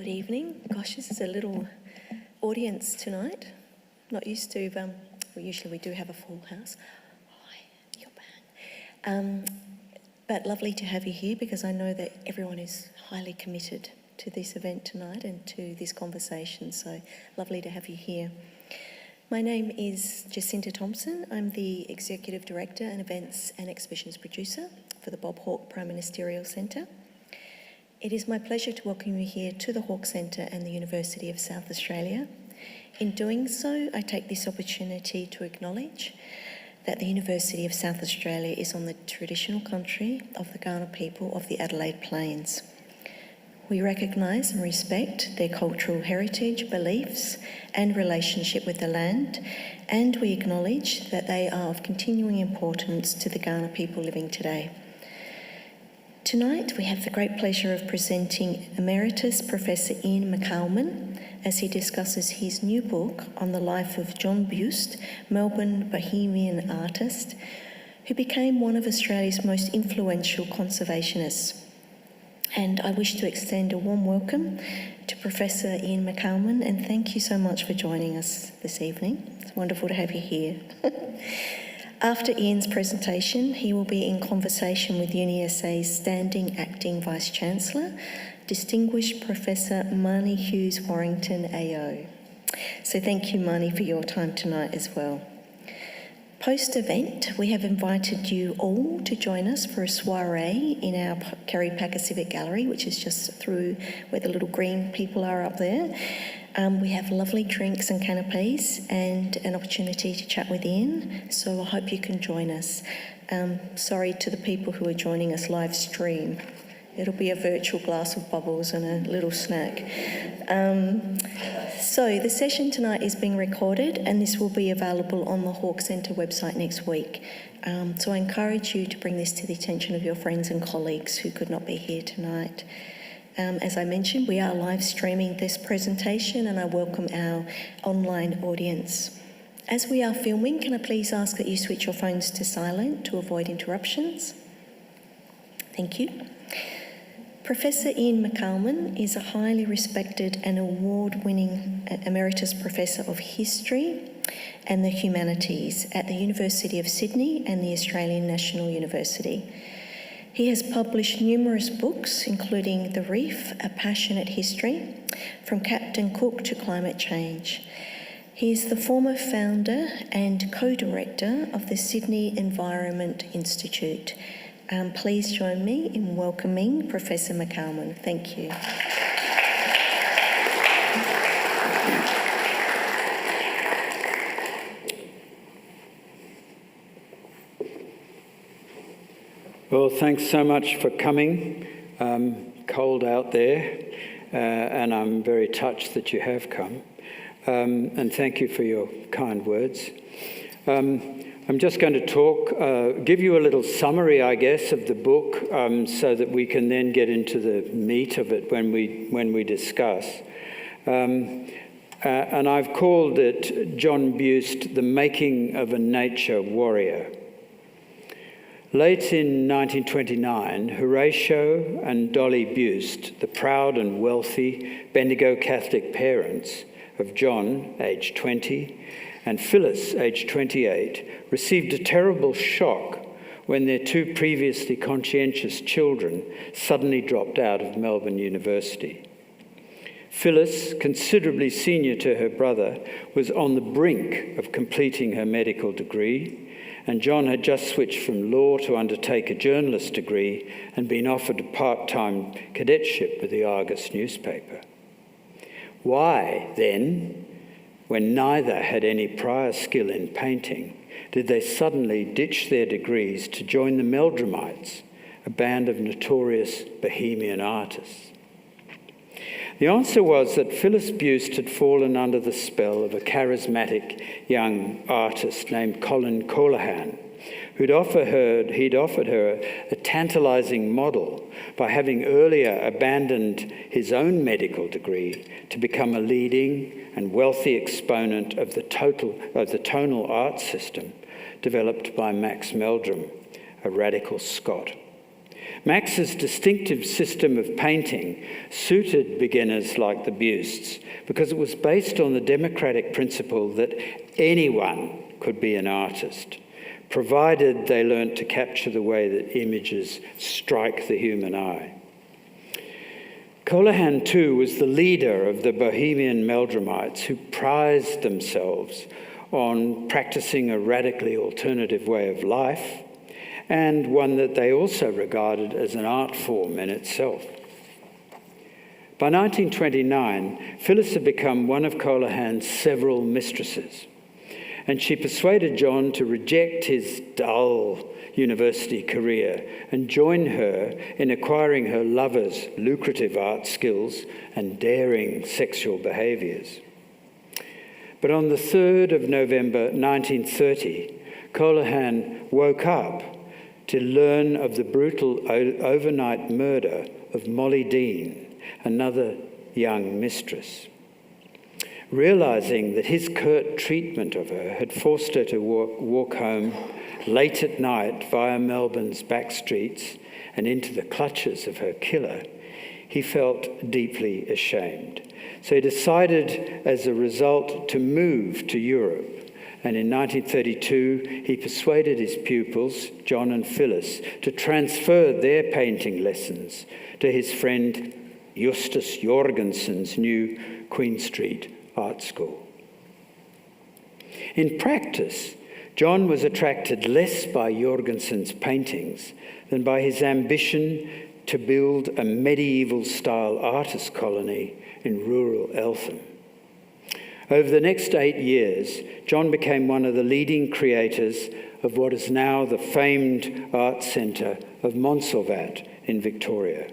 Good evening. Gosh, this is a little audience tonight. Not used to, usually we do have a full house. Hi, you're back. But lovely to have you here because I know that everyone is highly committed to this event tonight and to this conversation, so lovely to have you here. My name is Jacinta Thompson. I'm the Executive Director and Events and Exhibitions Producer for the Bob Hawke Prime Ministerial Centre. It is my pleasure to welcome you here to the Hawke Centre and the University of South Australia. In doing so, I take this opportunity to acknowledge that the University of South Australia is on the traditional country of the Kaurna people of the Adelaide Plains. We recognise and respect their cultural heritage, beliefs and relationship with the land, and we acknowledge that they are of continuing importance to the Kaurna people living today. Tonight we have the great pleasure of presenting Emeritus Professor Iain McCalman as he discusses his new book on the life of John Busst, Melbourne bohemian artist, who became one of Australia's most influential conservationists. And I wish to extend a warm welcome to Professor Iain McCalman, and thank you so much for joining us this evening. It's wonderful to have you here. After Iain's presentation, he will be in conversation with UniSA's Standing Acting Vice-Chancellor, Distinguished Professor Marnie Hughes-Warrington AO. So thank you, Marnie, for your time tonight as well. Post-event, we have invited you all to join us for a soiree in our Kerry Packer Civic Gallery, which is just through where the little green people are up there. We have lovely drinks and canapes and an opportunity to chat with Iain, so I hope you can join us. Sorry to the people who are joining us live stream. It'll be a virtual glass of bubbles and a little snack. So the session tonight is being recorded and this will be available on the Hawke Centre website next week. So I encourage you to bring this to the attention of your friends and colleagues who could not be here tonight. As I mentioned, we are live streaming this presentation and I welcome our online audience. As we are filming, can I please ask that you switch your phones to silent to avoid interruptions? Thank you. Professor Iain McCalman is a highly respected and award-winning Emeritus Professor of History and the Humanities at the University of Sydney and the Australian National University. He has published numerous books, including The Reef, A Passionate History, From Captain Cook to Climate Change. He is the former founder and co-director of the Sydney Environment Institute. Please join me in welcoming Professor McCalman. Thank you. Well, thanks so much for coming. Cold out there, and I'm very touched that you have come. And thank you for your kind words. I'm just going to talk, give you a little summary, I guess, of the book, so that we can then get into the meat of it when we discuss. And I've called it John Busst, The Making of a Nature Warrior. Late in 1929, Horatio and Dolly Busst, the proud and wealthy Bendigo Catholic parents of John, aged 20, and Phyllis, aged 28, received a terrible shock when their two previously conscientious children suddenly dropped out of Melbourne University. Phyllis, considerably senior to her brother, was on the brink of completing her medical degree, and John had just switched from law to undertake a journalist degree and been offered a part-time cadetship with the Argus newspaper. Why, then, when neither had any prior skill in painting, did they suddenly ditch their degrees to join the Meldrumites, a band of notorious bohemian artists? The answer was that Phyllis Busst had fallen under the spell of a charismatic young artist named Colin Colohan, he'd offered her a tantalising model by having earlier abandoned his own medical degree to become a leading and wealthy exponent of the tonal art system developed by Max Meldrum, a radical Scot. Max's distinctive system of painting suited beginners like the Busts because it was based on the democratic principle that anyone could be an artist, provided they learnt to capture the way that images strike the human eye. Colohan, too, was the leader of the bohemian Meldrumites who prized themselves on practicing a radically alternative way of life, and one that they also regarded as an art form in itself. By 1929, Phyllis had become one of Colohan's several mistresses, and she persuaded John to reject his dull university career and join her in acquiring her lover's lucrative art skills and daring sexual behaviours. But on the 3rd of November 1930, Colohan woke up to learn of the brutal overnight murder of Molly Dean, another young mistress. Realising that his curt treatment of her had forced her to walk home late at night via Melbourne's back streets and into the clutches of her killer, he felt deeply ashamed. So he decided as a result to move to Europe. And in 1932, he persuaded his pupils, John and Phyllis, to transfer their painting lessons to his friend Justus Jorgensen's new Queen Street art school. In practice, John was attracted less by Jorgensen's paintings than by his ambition to build a medieval-style artist colony in rural Eltham. Over the next 8 years, John became one of the leading creators of what is now the famed art centre of Montsalvat in Victoria.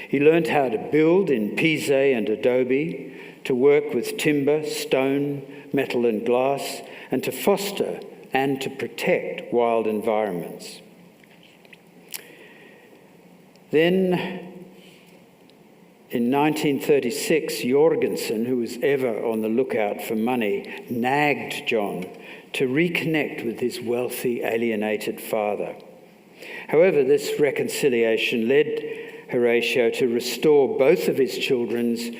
He learned how to build in Pise and adobe, to work with timber, stone, metal and glass, and to foster and to protect wild environments. Then, in 1936, Jorgensen, who was ever on the lookout for money, nagged John to reconnect with his wealthy, alienated father. However, this reconciliation led Horatio to restore both of his children's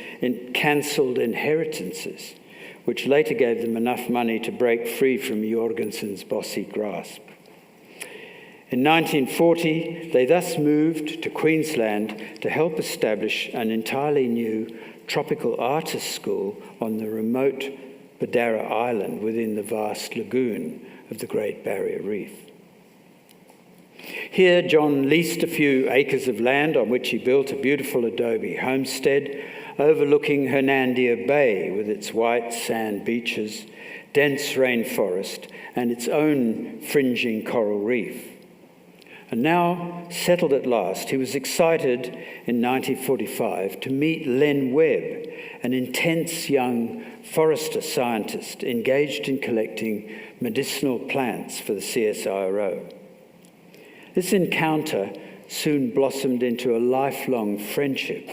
cancelled inheritances, which later gave them enough money to break free from Jorgensen's bossy grasp. In 1940, they thus moved to Queensland to help establish an entirely new tropical artist school on the remote Badara Island within the vast lagoon of the Great Barrier Reef. Here, John leased a few acres of land on which he built a beautiful adobe homestead overlooking Hernandia Bay with its white sand beaches, dense rainforest, and its own fringing coral reef. And now, settled at last, he was excited in 1945 to meet Len Webb, an intense young forester scientist engaged in collecting medicinal plants for the CSIRO. This encounter soon blossomed into a lifelong friendship,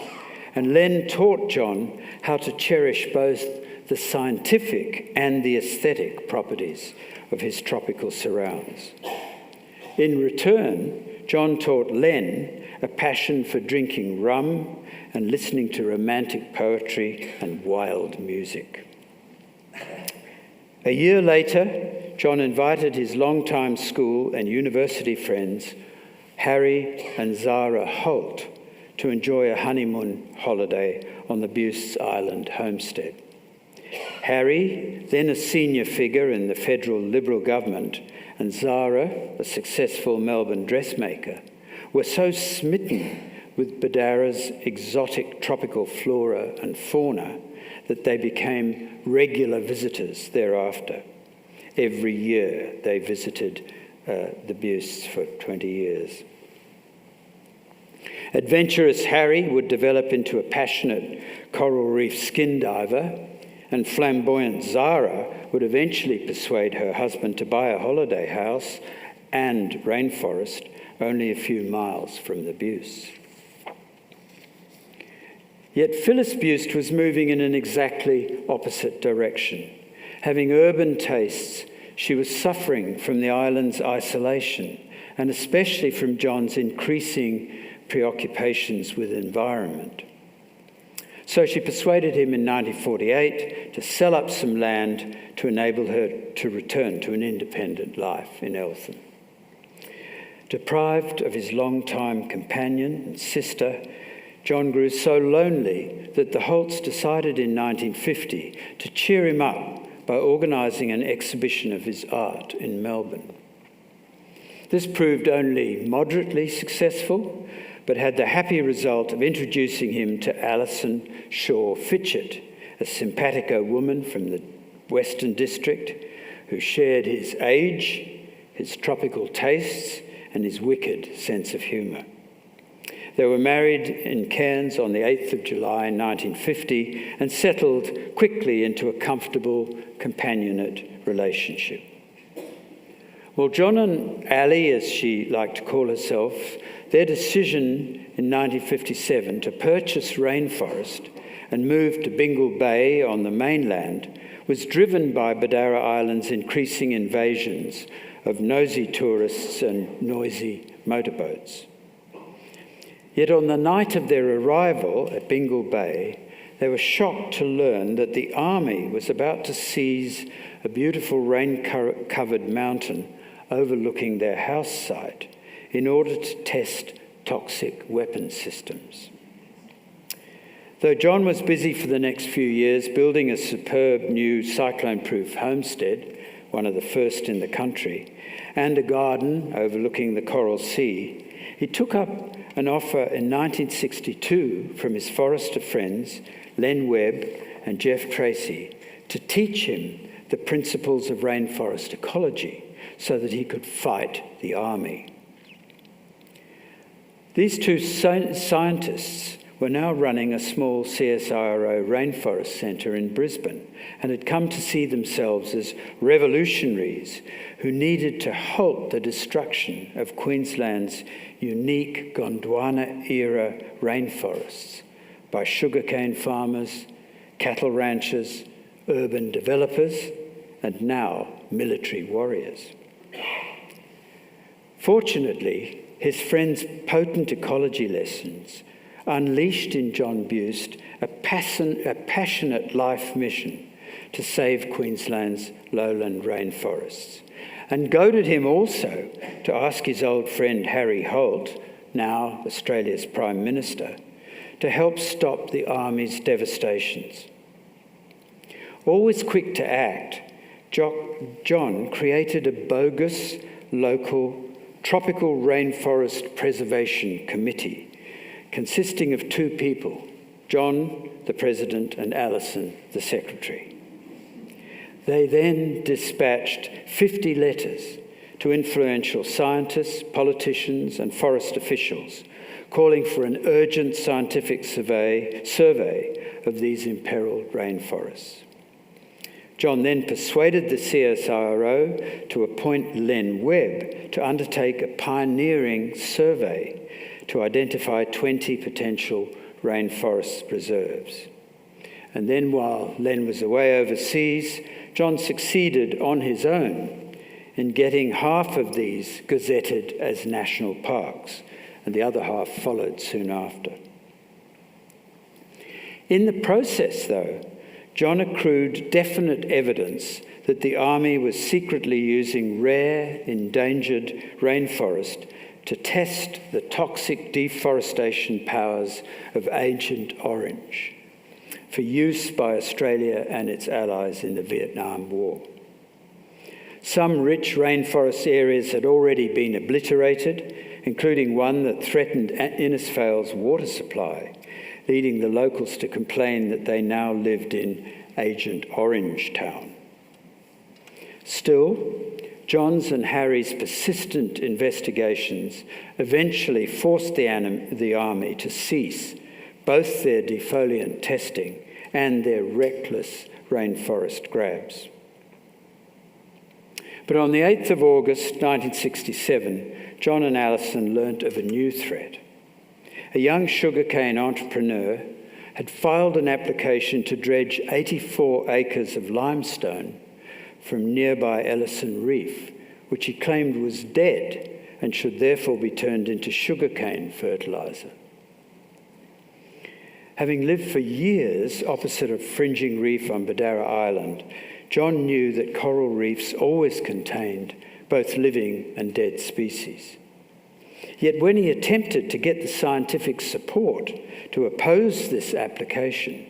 and Len taught John how to cherish both the scientific and the aesthetic properties of his tropical surrounds. In return, John taught Len a passion for drinking rum and listening to romantic poetry and wild music. A year later, John invited his longtime school and university friends, Harry and Zara Holt, to enjoy a honeymoon holiday on the Busst Island homestead. Harry, then a senior figure in the federal Liberal government, and Zara, a successful Melbourne dressmaker, were so smitten with Badara's exotic tropical flora and fauna that they became regular visitors thereafter. Every year they visited the Busts for 20 years. Adventurous Harry would develop into a passionate coral reef skin diver, and flamboyant Zara would eventually persuade her husband to buy a holiday house and rainforest only a few miles from the Busts. Yet Phyllis Busst was moving in an exactly opposite direction. Having urban tastes, she was suffering from the island's isolation and especially from John's increasing preoccupations with environment. So she persuaded him in 1948 to sell up some land to enable her to return to an independent life in Eltham. Deprived of his long-time companion and sister, John grew so lonely that the Holts decided in 1950 to cheer him up by organising an exhibition of his art in Melbourne. This proved only moderately successful, but had the happy result of introducing him to Alison Shaw Fitchett, a simpatico woman from the Western District who shared his age, his tropical tastes, and his wicked sense of humour. They were married in Cairns on the 8th of July 1950 and settled quickly into a comfortable, companionate relationship. Well, John and Ali, as she liked to call herself, their decision in 1957 to purchase rainforest and move to Bingil Bay on the mainland was driven by Badara Island's increasing invasions of nosy tourists and noisy motorboats. Yet on the night of their arrival at Bingil Bay, they were shocked to learn that the army was about to seize a beautiful rain-covered mountain overlooking their house site in order to test toxic weapon systems. Though John was busy for the next few years building a superb new cyclone-proof homestead, one of the first in the country, and a garden overlooking the Coral Sea, he took up an offer in 1962 from his forester friends, Len Webb and Jeff Tracy, to teach him the principles of rainforest ecology so that he could fight the army. These two scientists were now running a small CSIRO rainforest centre in Brisbane and had come to see themselves as revolutionaries who needed to halt the destruction of Queensland's unique Gondwana-era rainforests by sugarcane farmers, cattle ranchers, urban developers, and now military warriors. Fortunately, his friends' potent ecology lessons unleashed in John Busst a passionate life mission to save Queensland's lowland rainforests, and goaded him also to ask his old friend Harry Holt, now Australia's Prime Minister, to help stop the army's devastations. Always quick to act, John created a bogus local Tropical Rainforest Preservation Committee consisting of two people, John, the President, and Alison, the Secretary. They then dispatched 50 letters to influential scientists, politicians, and forest officials, calling for an urgent scientific survey of these imperiled rainforests. John then persuaded the CSIRO to appoint Len Webb to undertake a pioneering survey to identify 20 potential rainforest reserves. And then while Len was away overseas, John succeeded on his own in getting half of these gazetted as national parks, and the other half followed soon after. In the process, though, John accrued definite evidence that the army was secretly using rare, endangered rainforest to test the toxic deforestation powers of Agent Orange for use by Australia and its allies in the Vietnam War. Some rich rainforest areas had already been obliterated, including one that threatened Innisfail's water supply, leading the locals to complain that they now lived in Agent Orange Town. Still, John's and Harry's persistent investigations eventually forced the army to cease both their defoliant testing and their reckless rainforest grabs. But on the 8th of August 1967, John and Alison learnt of a new threat. A young sugarcane entrepreneur had filed an application to dredge 84 acres of limestone from nearby Ellison Reef, which he claimed was dead and should therefore be turned into sugarcane fertiliser. Having lived for years opposite a fringing reef on Badara Island, John knew that coral reefs always contained both living and dead species. Yet when he attempted to get the scientific support to oppose this application,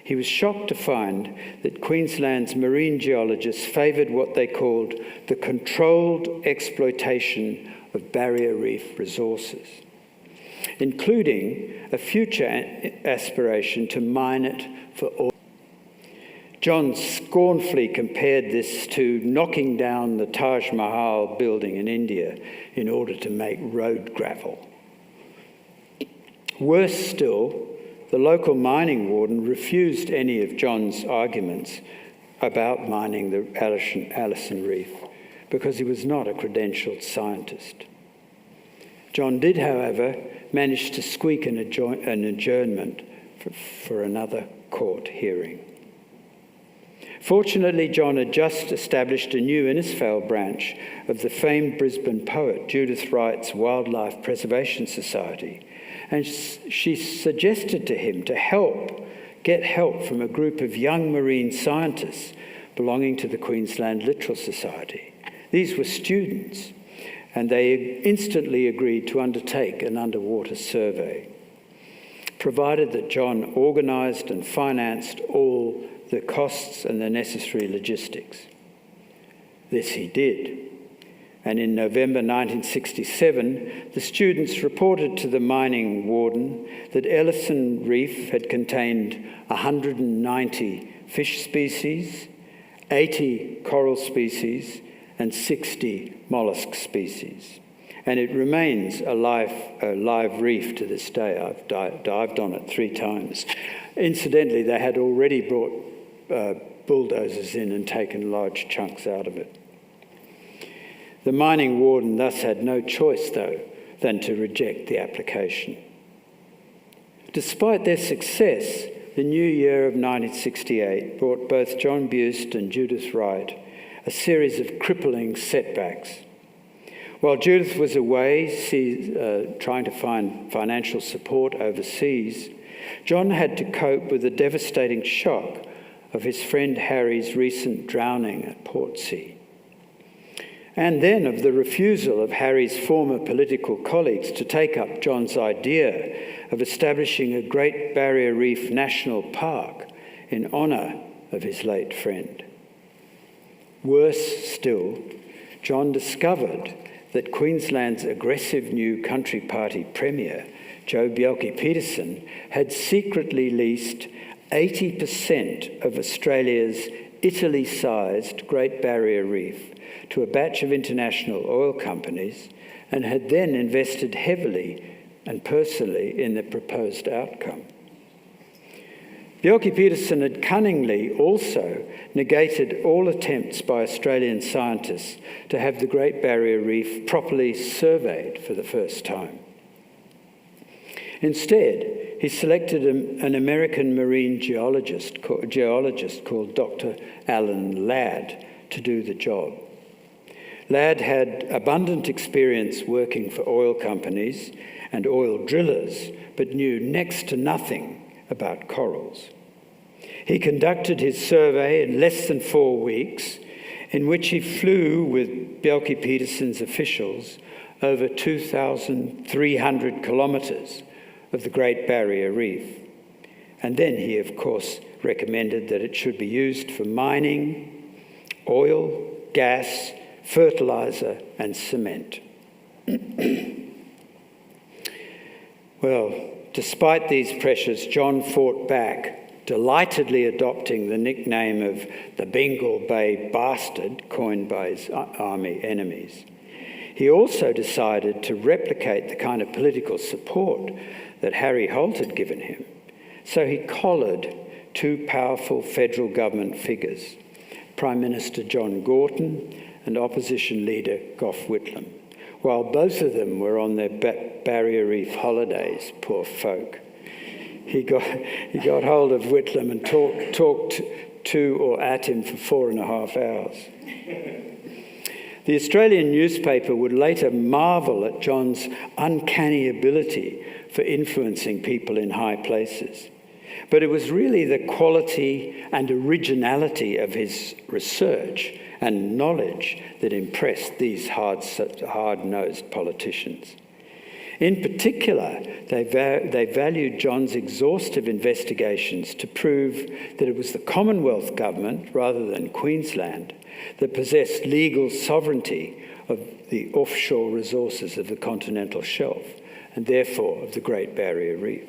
he was shocked to find that Queensland's marine geologists favoured what they called the controlled exploitation of barrier reef resources, including a future aspiration to mine it for oil. John scornfully compared this to knocking down the Taj Mahal building in India in order to make road gravel. Worse still, the local mining warden refused any of John's arguments about mining the Allison Reef because he was not a credentialed scientist. John did, however, manage to squeak an adjournment for another court hearing. Fortunately, John had just established a new Innisfail branch of the famed Brisbane poet Judith Wright's Wildlife Preservation Society, and she suggested to him to get help from a group of young marine scientists belonging to the Queensland Littoral Society. These were students, and they instantly agreed to undertake an underwater survey, provided that John organised and financed all the costs and the necessary logistics. This he did. And in November 1967, the students reported to the mining warden that Ellison Reef had contained 190 fish species, 80 coral species, and 60 mollusk species. And it remains a live reef to this day. I've dived on it 3 times. Incidentally, they had already brought bulldozers in and taken large chunks out of it. The mining warden thus had no choice, though, than to reject the application. Despite their success, the new year of 1968 brought both John Busst and Judith Wright a series of crippling setbacks. While Judith was away trying to find financial support overseas, John had to cope with the devastating shock of his friend Harry's recent drowning at Portsea, and then of the refusal of Harry's former political colleagues to take up John's idea of establishing a Great Barrier Reef National Park in honour of his late friend. Worse still, John discovered that Queensland's aggressive new Country Party Premier, Joe Bjelke-Petersen, had secretly leased 80% of Australia's Italy-sized Great Barrier Reef to a batch of international oil companies and had then invested heavily and personally in the proposed outcome. Bjelke-Petersen had cunningly also negated all attempts by Australian scientists to have the Great Barrier Reef properly surveyed for the first time. Instead, he selected an American marine geologist called Dr. Alan Ladd to do the job. Ladd had abundant experience working for oil companies and oil drillers, but knew next to nothing about corals. He conducted his survey in less than 4 weeks, in which he flew with Bjelke-Petersen's officials over 2,300 kilometres of the Great Barrier Reef. And then he, of course, recommended that it should be used for mining, oil, gas, fertiliser and cement. Well, despite these pressures, John fought back, delightedly adopting the nickname of the Bingil Bay Bastard, coined by his army enemies. He also decided to replicate the kind of political support that Harry Holt had given him. So he collared 2 powerful federal government figures, Prime Minister John Gorton and opposition leader Gough Whitlam, while both of them were on their Barrier Reef holidays, poor folk. He got hold of Whitlam and talked to or at him for 4.5 hours. The Australian newspaper would later marvel at John's uncanny ability for influencing people in high places. But it was really the quality and originality of his research and knowledge that impressed these hard-nosed politicians. In particular, they valued John's exhaustive investigations to prove that it was the Commonwealth government, rather than Queensland, that possessed legal sovereignty of the offshore resources of the continental shelf, and therefore of the Great Barrier Reef.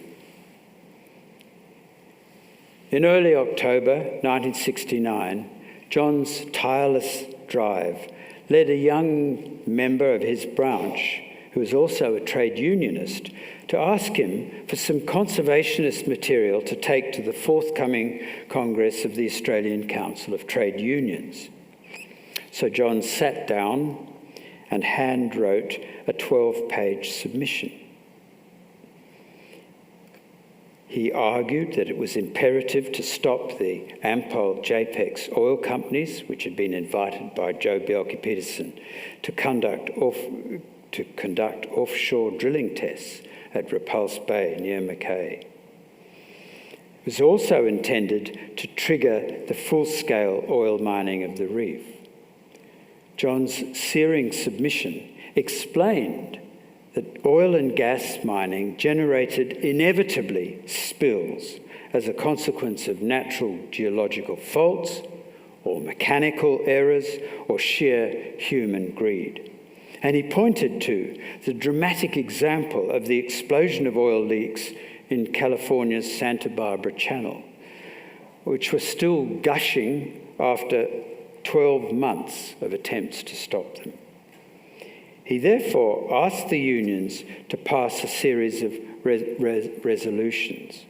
In early October 1969, John's tireless drive led a young member of his branch, who was also a trade unionist, to ask him for some conservationist material to take to the forthcoming Congress of the Australian Council of Trade Unions. So John sat down and hand-wrote a 12-page submission. He argued that it was imperative to stop the Ampol JPEX oil companies, which had been invited by Joe Bjelke-Petersen to conduct offshore drilling tests at Repulse Bay near Mackay. It was also intended to trigger the full-scale oil mining of the reef. John's searing submission explained that oil and gas mining generated inevitably spills as a consequence of natural geological faults or mechanical errors or sheer human greed. And he pointed to the dramatic example of the explosion of oil leaks in California's Santa Barbara Channel, which were still gushing after 12 months of attempts to stop them. He therefore asked the unions to pass a series of resolutions.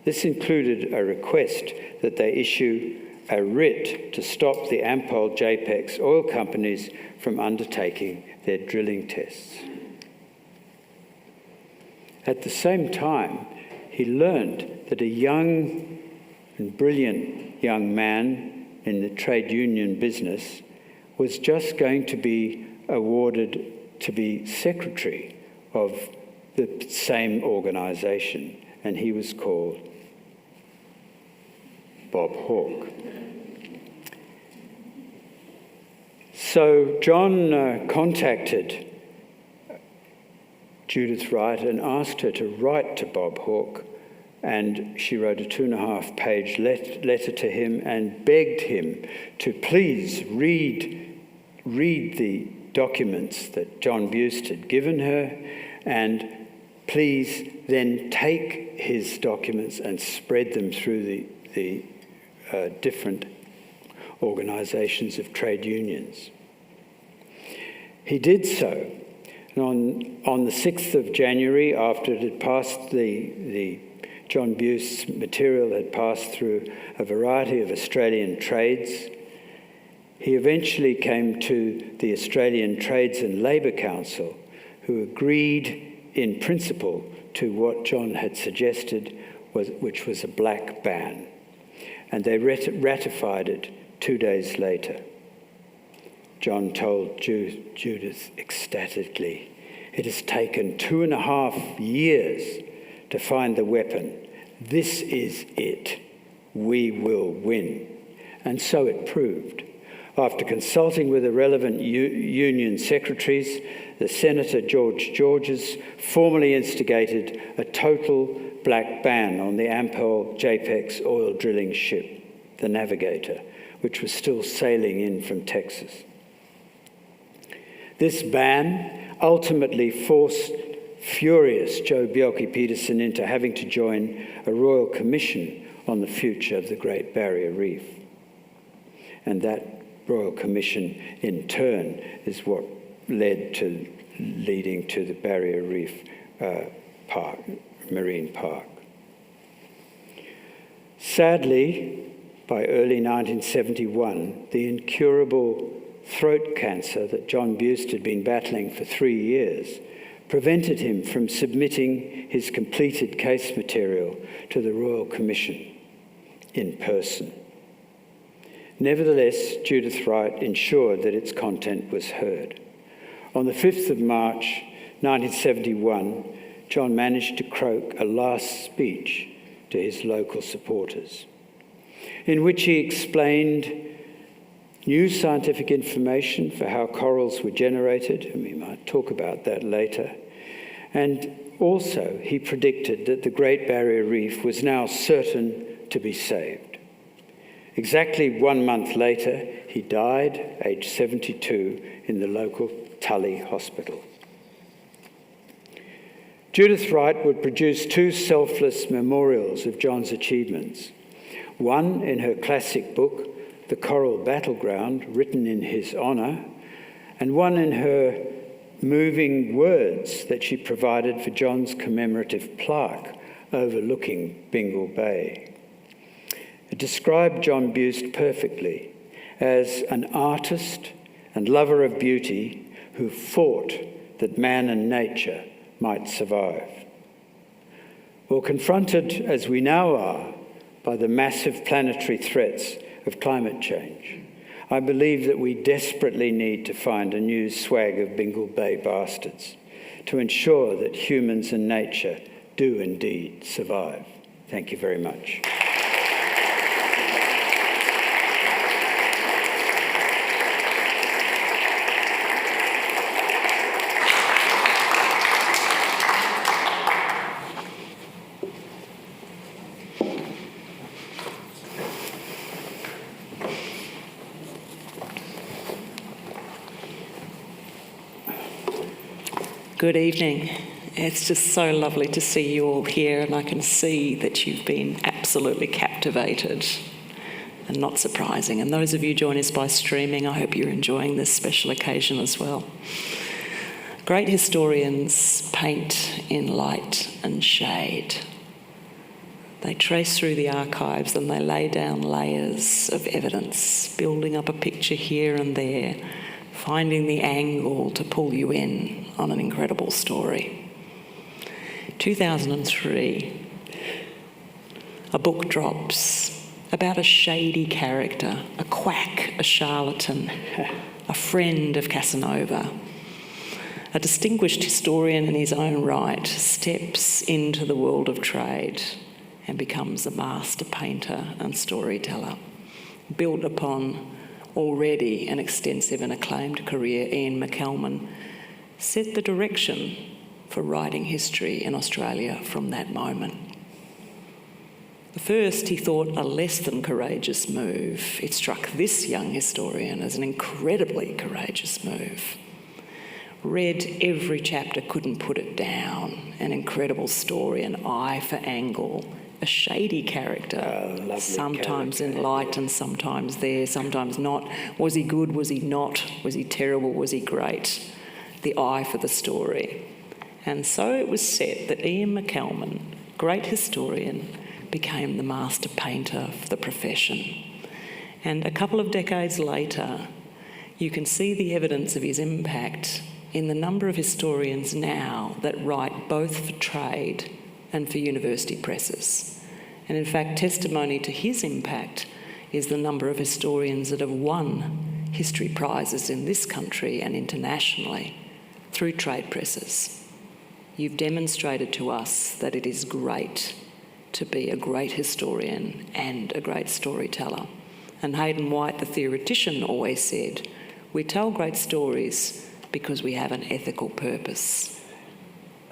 This included a request that they issue a writ to stop the Ampol JPEX oil companies from undertaking their drilling tests. At the same time, he learned that a young and brilliant young man in the trade union business was just going to be awarded to be secretary of the same organisation, and he was called Bob Hawke. So John contacted Judith Wright and asked her to write to Bob Hawke, and she wrote a 2.5-page letter to him and begged him to please read the documents that John Busst had given her, and please then take his documents and spread them through the different organisations of trade unions. He did so. And on the 6th of January, after it had passed, the John Bust's material had passed through a variety of Australian trades, he eventually came to the Australian Trades and Labour Council, who agreed in principle to what John had suggested, which was a black ban. And they ratified it 2 days later. John told Judith ecstatically, "It has taken 2.5 years to find the weapon. This is it. We will win." And so it proved. After consulting with the relevant union secretaries, the Senator George Georges formally instigated a total black ban on the Ampol JPEX oil drilling ship, the Navigator, which was still sailing in from Texas. This ban ultimately forced furious Joe Bjelke-Petersen into having to join a royal commission on the future of the Great Barrier Reef. And that Royal Commission, in turn, is what leading to the Barrier Reef Marine Park. Sadly, by early 1971, the incurable throat cancer that John Busst had been battling for 3 years prevented him from submitting his completed case material to the Royal Commission in person. Nevertheless, Judith Wright ensured that its content was heard. On the 5th of March 1971, John managed to croak a last speech to his local supporters, in which he explained new scientific information for how corals were generated, and we might talk about that later. And also, he predicted that the Great Barrier Reef was now certain to be saved. Exactly 1 month later, he died, aged 72, in the local Tully Hospital. Judith Wright would produce 2 selfless memorials of John's achievements, one in her classic book, The Coral Battleground, written in his honour, and one in her moving words that she provided for John's commemorative plaque overlooking Bingil Bay. It described John Busst perfectly as an artist and lover of beauty who fought that man and nature might survive. Well, confronted as we now are by the massive planetary threats of climate change, I believe that we desperately need to find a new swag of Bingil Bay Bastards to ensure that humans and nature do indeed survive. Thank you very much. Good evening. It's just so lovely to see you all here, and I can see that you've been absolutely captivated, and not surprising. And those of you join us by streaming, I hope you're enjoying this special occasion as well. Great historians paint in light and shade. They trace through the archives and they lay down layers of evidence, building up a picture here and there, finding the angle to pull you in on an incredible story. 2003, a book drops about a shady character, a quack, a charlatan, a friend of Casanova. A distinguished historian in his own right steps into the world of trade and becomes a master painter and storyteller, built upon already an extensive and acclaimed career. Iain McCalman set the direction for writing history in Australia from that moment. The first, he thought, a less than courageous move. It struck this young historian as an incredibly courageous move. Read every chapter, couldn't put it down. An incredible story, an eye for angle, a shady character, sometimes in light and sometimes there, sometimes not. Was he good? Was he not? Was he terrible? Was he great? The eye for the story. And so it was set that Iain McCalman, great historian, became the master painter of the profession. And a couple of decades later, you can see the evidence of his impact in the number of historians now that write both for trade and for university presses. And in fact, testimony to his impact is the number of historians that have won history prizes in this country and internationally through trade presses. You've demonstrated to us that it is great to be a great historian and a great storyteller. And Hayden White, the theoretician, always said, we tell great stories because we have an ethical purpose.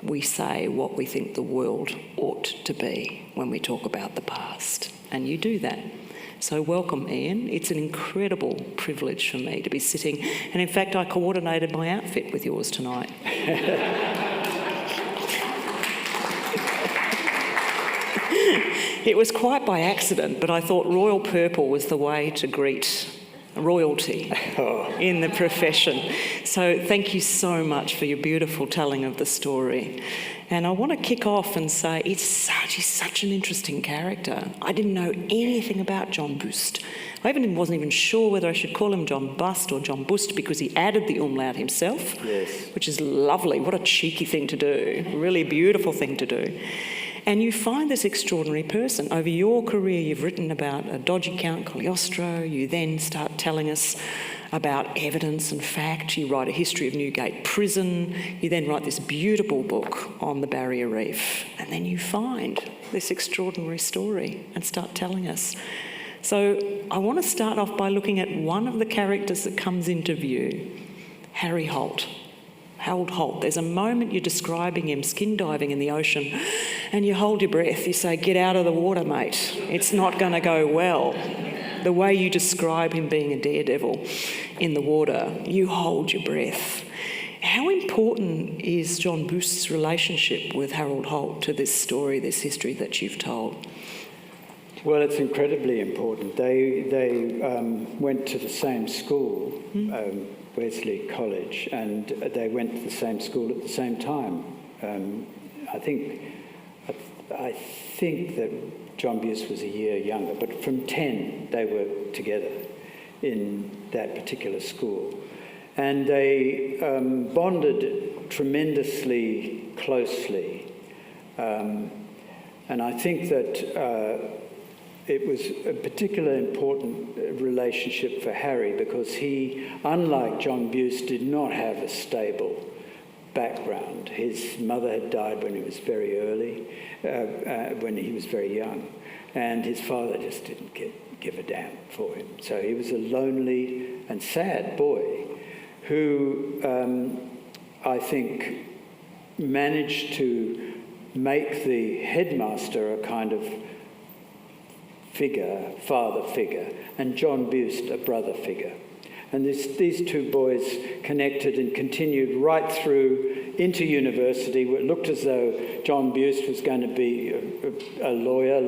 We say what we think the world ought to be when we talk about the past. And you do that. So welcome, Iain. It's an incredible privilege for me to be sitting. And in fact, I coordinated my outfit with yours tonight. It was quite by accident, but I thought royal purple was the way to greet royalty in the profession. So thank you so much for your beautiful telling of the story. And I want to kick off and say he's such an interesting character. I didn't know anything about John Busst. I wasn't even sure whether I should call him John Busst or John Busst because he added the umlaut himself, yes, which is lovely. What a cheeky thing to do. Really beautiful thing to do. And you find this extraordinary person. Over your career, you've written about a dodgy Count Cagliostro. You then start telling us about evidence and fact. You write a history of Newgate Prison. You then write this beautiful book on the Barrier Reef. And then you find this extraordinary story and start telling us. So I want to start off by looking at one of the characters that comes into view, Harry Holt. Harold Holt. There's a moment you're describing him skin diving in the ocean and you hold your breath. You say, "Get out of the water, mate. It's not going to go well." The way you describe him being a daredevil in the water, you hold your breath. How important is John Bust's relationship with Harold Holt to this story, this history that you've told? Well, it's incredibly important. They went to the same school, Wesley College, and they went to the same school at the same time. I think that John Busst was a year younger, but from 10 they were together in that particular school. And they bonded tremendously closely. And I think that it was a particularly important relationship for Harry because he, unlike John Busst, did not have a stable background. His mother had died when he was very early, when he was very young, and his father just didn't give a damn for him. So he was a lonely and sad boy who I think managed to make the headmaster a kind of father figure, and John Busst a brother figure. And these two boys connected and continued right through into university. It looked as though John Busst was going to be a lawyer,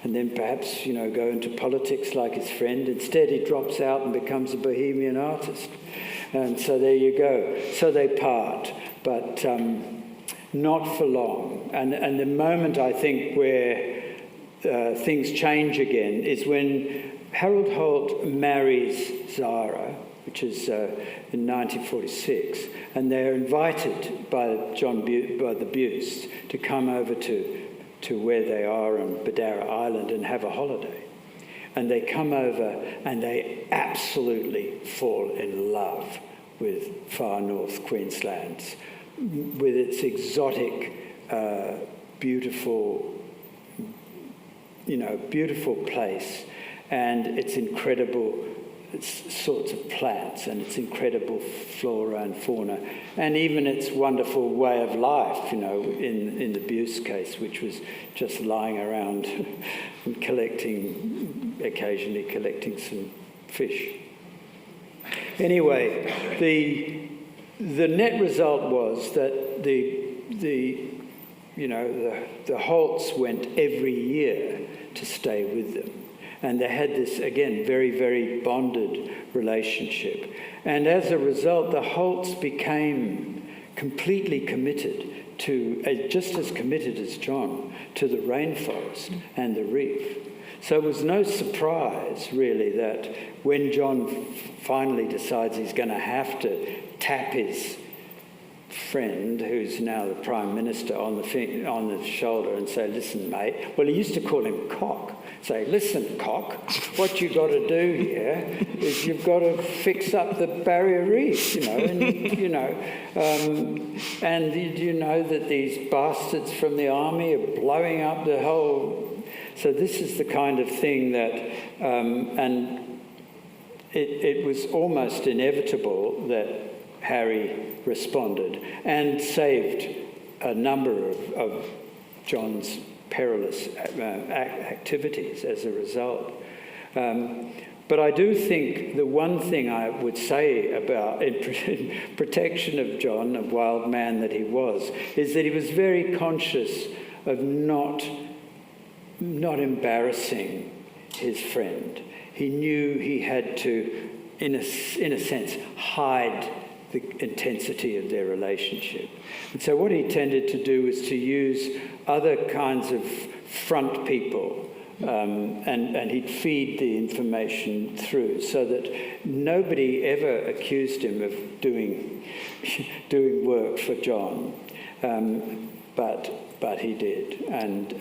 and then perhaps, go into politics like his friend. Instead, he drops out and becomes a bohemian artist. And so there you go. So they part, but not for long. And the moment, I think, where things change again is when Harold Holt marries Zara, which is in 1946, and they're invited by the Busts to come over to where they are on Badara Island and have a holiday. And they come over and they absolutely fall in love with far north Queensland, with its exotic, beautiful place, and its incredible sorts of plants and its incredible flora and fauna, and even its wonderful way of life, in the Busst case, which was just lying around and occasionally collecting some fish. Anyway, the net result was that the Holts went every year to stay with them. And they had this, again, very, very bonded relationship. And as a result, the Holts became completely committed to, just as committed as John, to the rainforest and the reef. So it was no surprise, really, that when John finally decides he's going to have to tap his friend, who's now the Prime Minister, on the shoulder and say, "Listen, mate." Well, he used to call him Cock. Say, "Listen, Cock, what you've got to do here is you've got to fix up the Barrier Reef, and you know that these bastards from the army are blowing up the whole." So this is the kind of thing that, and it was almost inevitable that Harry responded and saved a number of John's perilous activities as a result. But I do think the one thing I would say about in protection of John, a wild man that he was, is that he was very conscious of not embarrassing his friend. He knew he had to, in a sense, hide the intensity of their relationship. And so what he tended to do was to use other kinds of front people, and he'd feed the information through so that nobody ever accused him of doing work for John. But but he did. And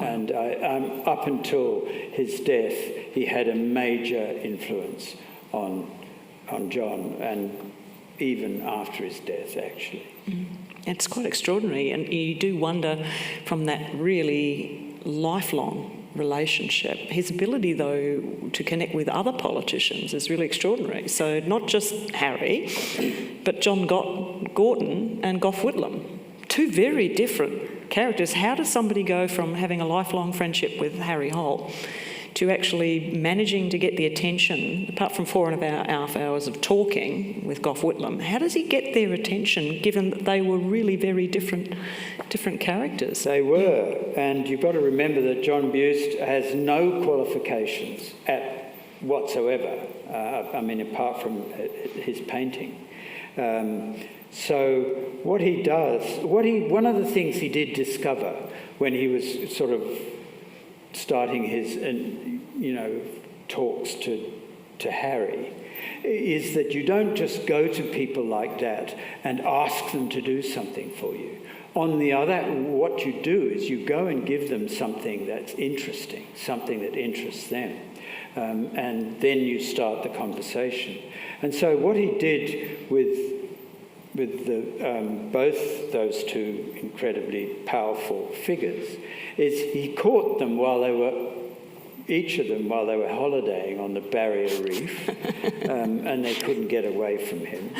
up until his death, he had a major influence on John, and even after his death, actually. It's quite extraordinary, and you do wonder from that really lifelong relationship. His ability, though, to connect with other politicians is really extraordinary. So not just Harry, but John Gorton and Gough Whitlam, two very different characters. How does somebody go from having a lifelong friendship with Harry Holt to actually managing to get the attention, apart from 4.5 hours of talking with Gough Whitlam, how does he get their attention, given that they were really very different characters? They were, and you've got to remember that John Busst has no qualifications whatsoever, apart from his painting. So what he does, one of the things he did discover when he was sort of starting his, talks to Harry, is that you don't just go to people like that and ask them to do something for you. On the other, what you do is you go and give them something that's interesting, something that interests them, and then you start the conversation. And so what he did with both those two incredibly powerful figures is he caught them each of them while they were holidaying on the Barrier Reef, and they couldn't get away from him.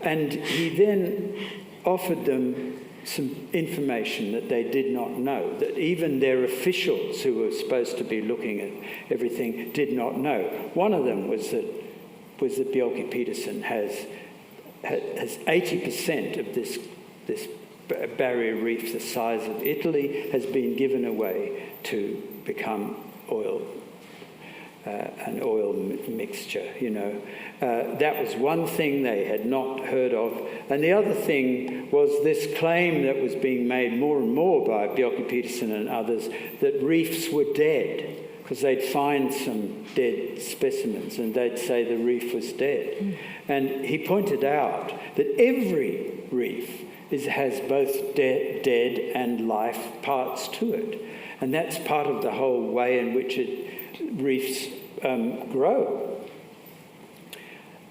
And he then offered them some information that they did not know, that even their officials who were supposed to be looking at everything did not know. One of them was that Bjelke-Petersen has 80% of this barrier reef the size of Italy has been given away to become an oil mixture, That was one thing they had not heard of. And the other thing was this claim that was being made more and more by Bjelke-Petersen and others that reefs were dead, because they'd find some dead specimens and they'd say the reef was dead. And he pointed out that every reef has both dead and life parts to it. And that's part of the whole way in which reefs grow.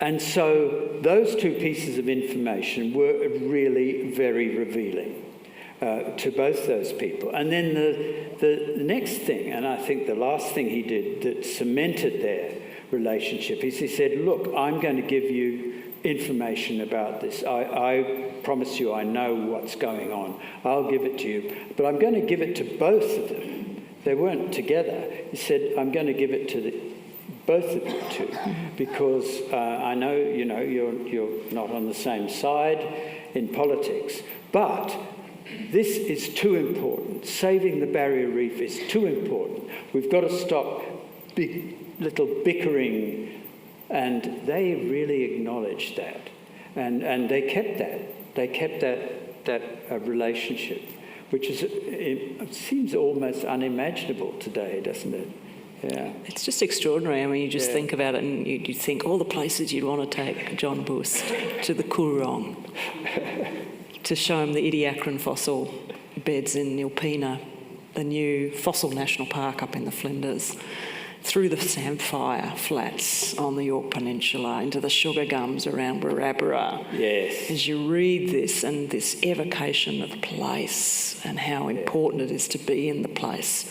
And so those two pieces of information were really very revealing to both those people. And then the next thing, and I think the last thing he did that cemented their relationship, is he said, look, I'm going to give you information about this. I promise you I know what's going on. I'll give it to you. But I'm going to give it to both of them. They weren't together. He said, I'm going to give it to both of you two, because I know, you're not on the same side in politics, but this is too important. Saving the barrier reef is too important. We've got to stop big little bickering. And they really acknowledged that. And they kept that. They kept that relationship, which it seems almost unimaginable today, doesn't it? Yeah. It's just extraordinary. I mean, you just think about it and you think all the places you'd want to take John Busst, to the Coorong, to show him the Ediacaran fossil beds in Nilpena, the new fossil national park up in the Flinders, through the samphire flats on the York Peninsula, into the sugar gums around Barabara. Yes. As you read this and this evocation of place and how important it is to be in the place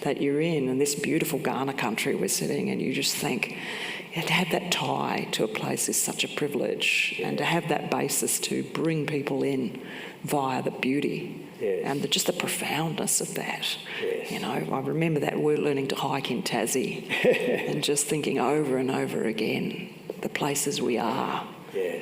that you're in, and this beautiful Ghana country we're sitting in, you just think, to have that tie to a place is such a privilege, and to have that basis to bring people in via the beauty. Yes. And just the profoundness of that. Yes. I remember that word learning to hike in Tassie and just thinking over and over again, the places we are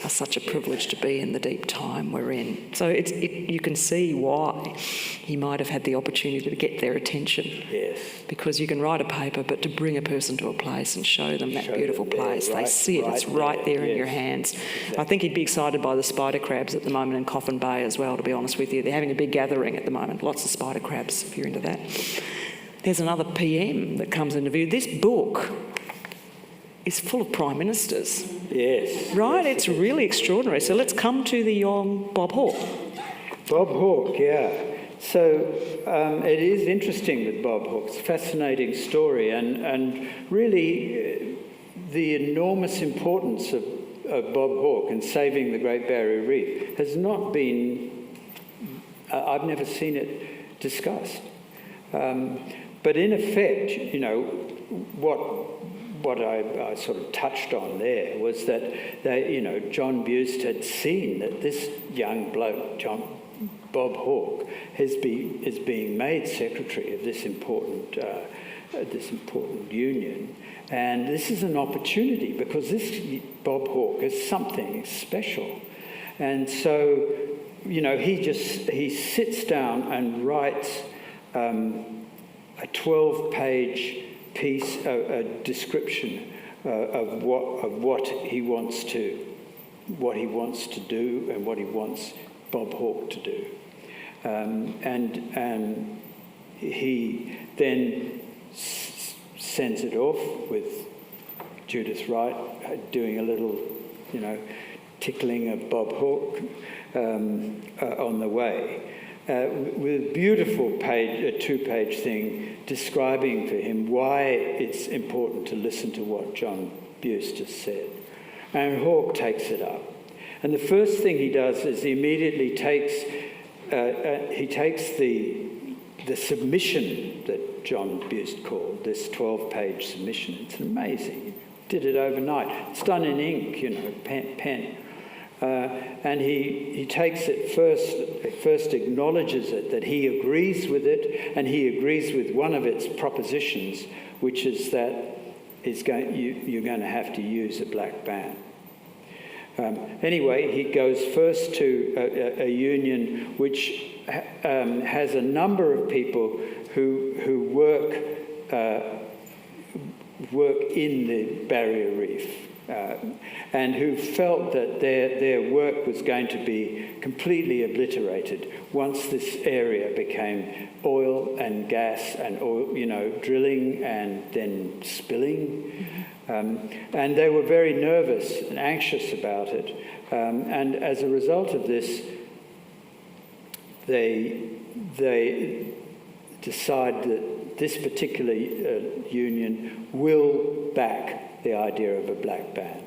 such a privilege to be in the deep time we're in. So you can see why he might have had the opportunity to get their attention. Yes. Because you can write a paper, but to bring a person to a place and show them that beautiful place, they see it, it's right there in your hands. Exactly. I think he'd be excited by the spider crabs at the moment in Coffin Bay as well, to be honest with you. They're having a big gathering at the moment, lots of spider crabs, if you're into that. There's another PM that comes into view. This book is full of prime ministers. Yes. Right? Yes, it's really extraordinary. So let's come to the Bob Hawke. Bob Hawke, yeah. So it is interesting with Bob Hawke. It's a fascinating story, and really the enormous importance of Bob Hawke in saving the Great Barrier Reef has not been, I've never seen it discussed. But in effect, you know, what I sort of touched on there was that John Busst had seen that this young bloke, Bob Hawke, is being made secretary of this important union, and this is an opportunity because this Bob Hawke is something special, and so he sits down and writes a 12-page piece, a description of what he wants to do and what he wants Bob Hawke to do, and he then sends it off with Judith Wright doing a little, tickling of Bob Hawke on the way. With a beautiful two-page thing describing for him why it's important to listen to what John Busst has said. And Hawke takes it up. And the first thing he does is he immediately takes the submission that John Busst called, this 12-page submission. It's amazing. He did it overnight. It's done in ink, pen. And he takes it first acknowledges it, that he agrees with it, and he agrees with one of its propositions, which is that you're going to have to use a black band. Anyway, he goes first to a union which has a number of people who work in the Barrier Reef. And who felt that their work was going to be completely obliterated once this area became oil and gas and oil, drilling and then spilling. And they were very nervous and anxious about it. And as a result of this, they decide that this particular union will back the idea of a black band.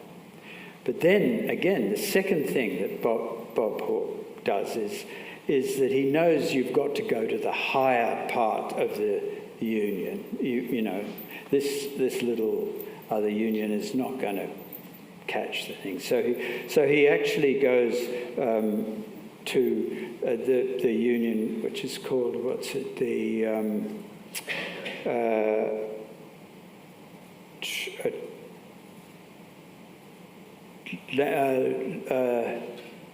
But then, again, the second thing that Bob Hawke does is that he knows you've got to go to the higher part of the union. This little other union is not going to catch the thing. So he actually goes to the union, which is called,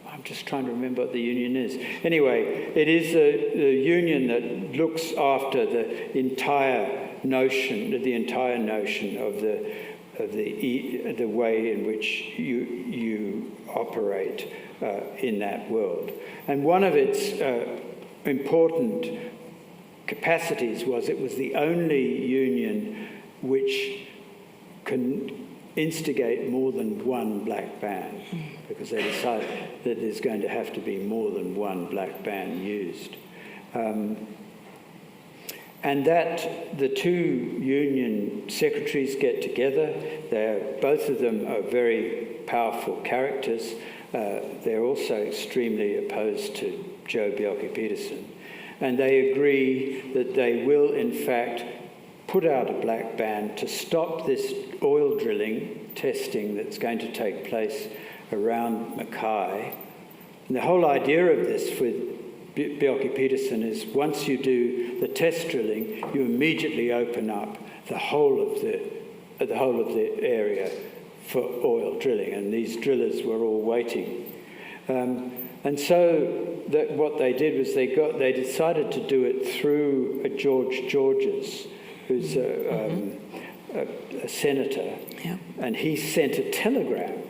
I'm just trying to remember what the union is. Anyway, it is the union that looks after the entire notion of the way in which you operate in that world. And one of its important capacities was it was the only union which can instigate more than one black band, because they decided that there's going to have to be more than one black band used. And that the two union secretaries get together. Both of them are very powerful characters. They're also extremely opposed to Joh Bjelke-Petersen. And they agree that they will, in fact, put out a black band to stop this oil drilling testing that's going to take place around Mackay. And the whole idea of this with Bjelke-Petersen is once you do the test drilling, you immediately open up the whole of the area for oil drilling, and these drillers were all waiting. And so what they did was they decided to do it through George Georges, who's a senator, yeah. And he sent a telegram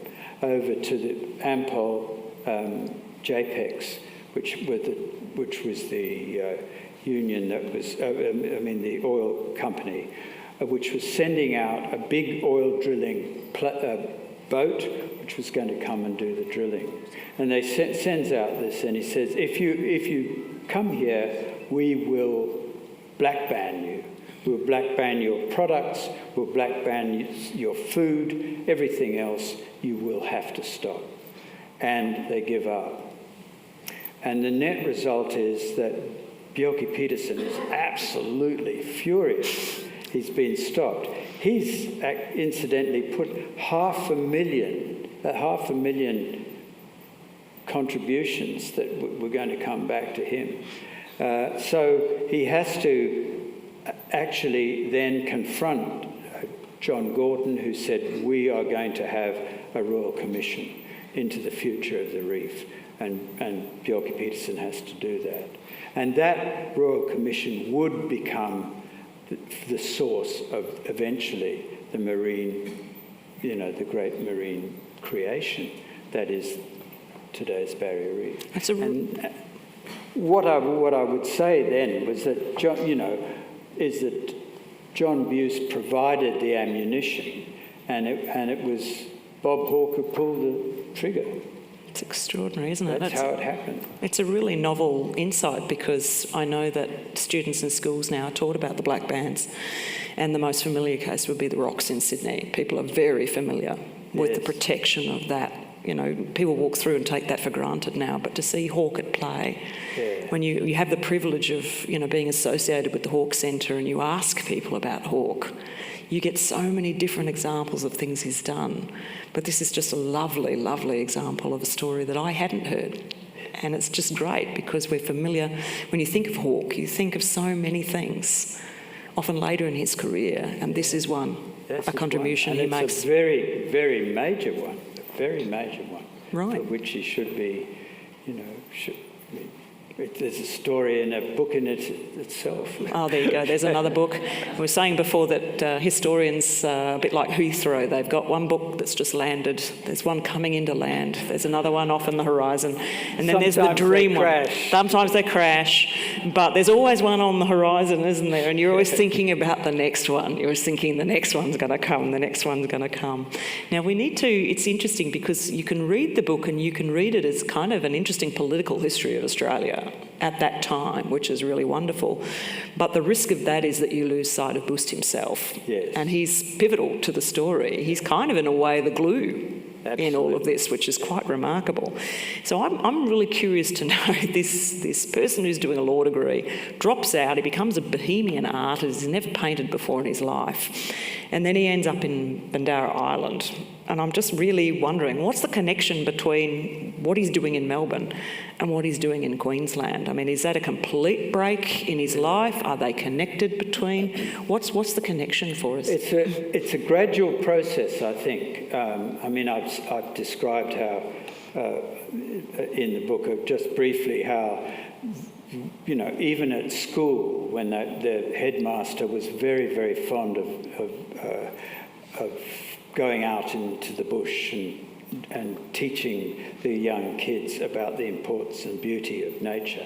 over to the Ampol JPEX, which was the union that was, the oil company, which was sending out a big oil drilling boat, which was going to come and do the drilling. And they sends out this, and he says, if you come here, we will black ban you. We'll black ban your products, we'll black ban your food, everything else you will have to stop. And they give up. And the net result is that Bjelke Petersen is absolutely furious. He's been stopped. He's incidentally put 500,000 contributions that were going to come back to him. So he has to actually then confront John Gorton, who said, we are going to have a Royal Commission into the future of the reef. And Bjelke Petersen has to do that. And that Royal Commission would become the source of eventually the marine, the great marine creation that is today's Barrier Reef. And what I would say then was that John Busst provided the ammunition, and it was Bob Hawke who pulled the trigger. It's extraordinary, isn't it? That's how it happened. It's a really novel insight, because I know that students in schools now are taught about the black bands, and the most familiar case would be the rocks in Sydney. People are very familiar with the protection of that. People walk through and take that for granted now, but to see Hawke at play, when you have the privilege of being associated with the Hawke Centre and you ask people about Hawke, you get so many different examples of things he's done. But this is just a lovely, lovely example of a story that I hadn't heard. And it's just great, because we're familiar. When you think of Hawke, you think of so many things, often later in his career, and this is one, a contribution he makes. It's a very, very major one, very major one, right, for which he should be, there's a story in a book in it itself. Oh, there you go. There's another book. We were saying before that historians, a bit like Heathrow, they've got one book that's just landed. There's one coming into land. There's another one off on the horizon. And then there's the dream one. Sometimes they crash. But there's always one on the horizon, isn't there? And you're always thinking about the next one. You're always thinking the next one's going to come, the next one's going to come. Now, it's interesting, because you can read the book and you can read it as kind of an interesting political history of Australia at that time, which is really wonderful. But the risk of that is that you lose sight of Busst himself. Yes. And he's pivotal to the story. He's kind of, in a way, the glue in all of this, which is quite remarkable. So I'm really curious to know, this person who's doing a law degree drops out, he becomes a bohemian artist, he's never painted before in his life. And then he ends up in Bandara Island. And I'm just really wondering, what's the connection between what he's doing in Melbourne and what he's doing in Queensland? I mean, is that a complete break in his life? Are they connected between? What's the connection for us? It's a gradual process, I think. I've described how, in the book, just briefly, how, even at school, when the headmaster was very, very fond of going out into the bush and teaching the young kids about the importance and beauty of nature.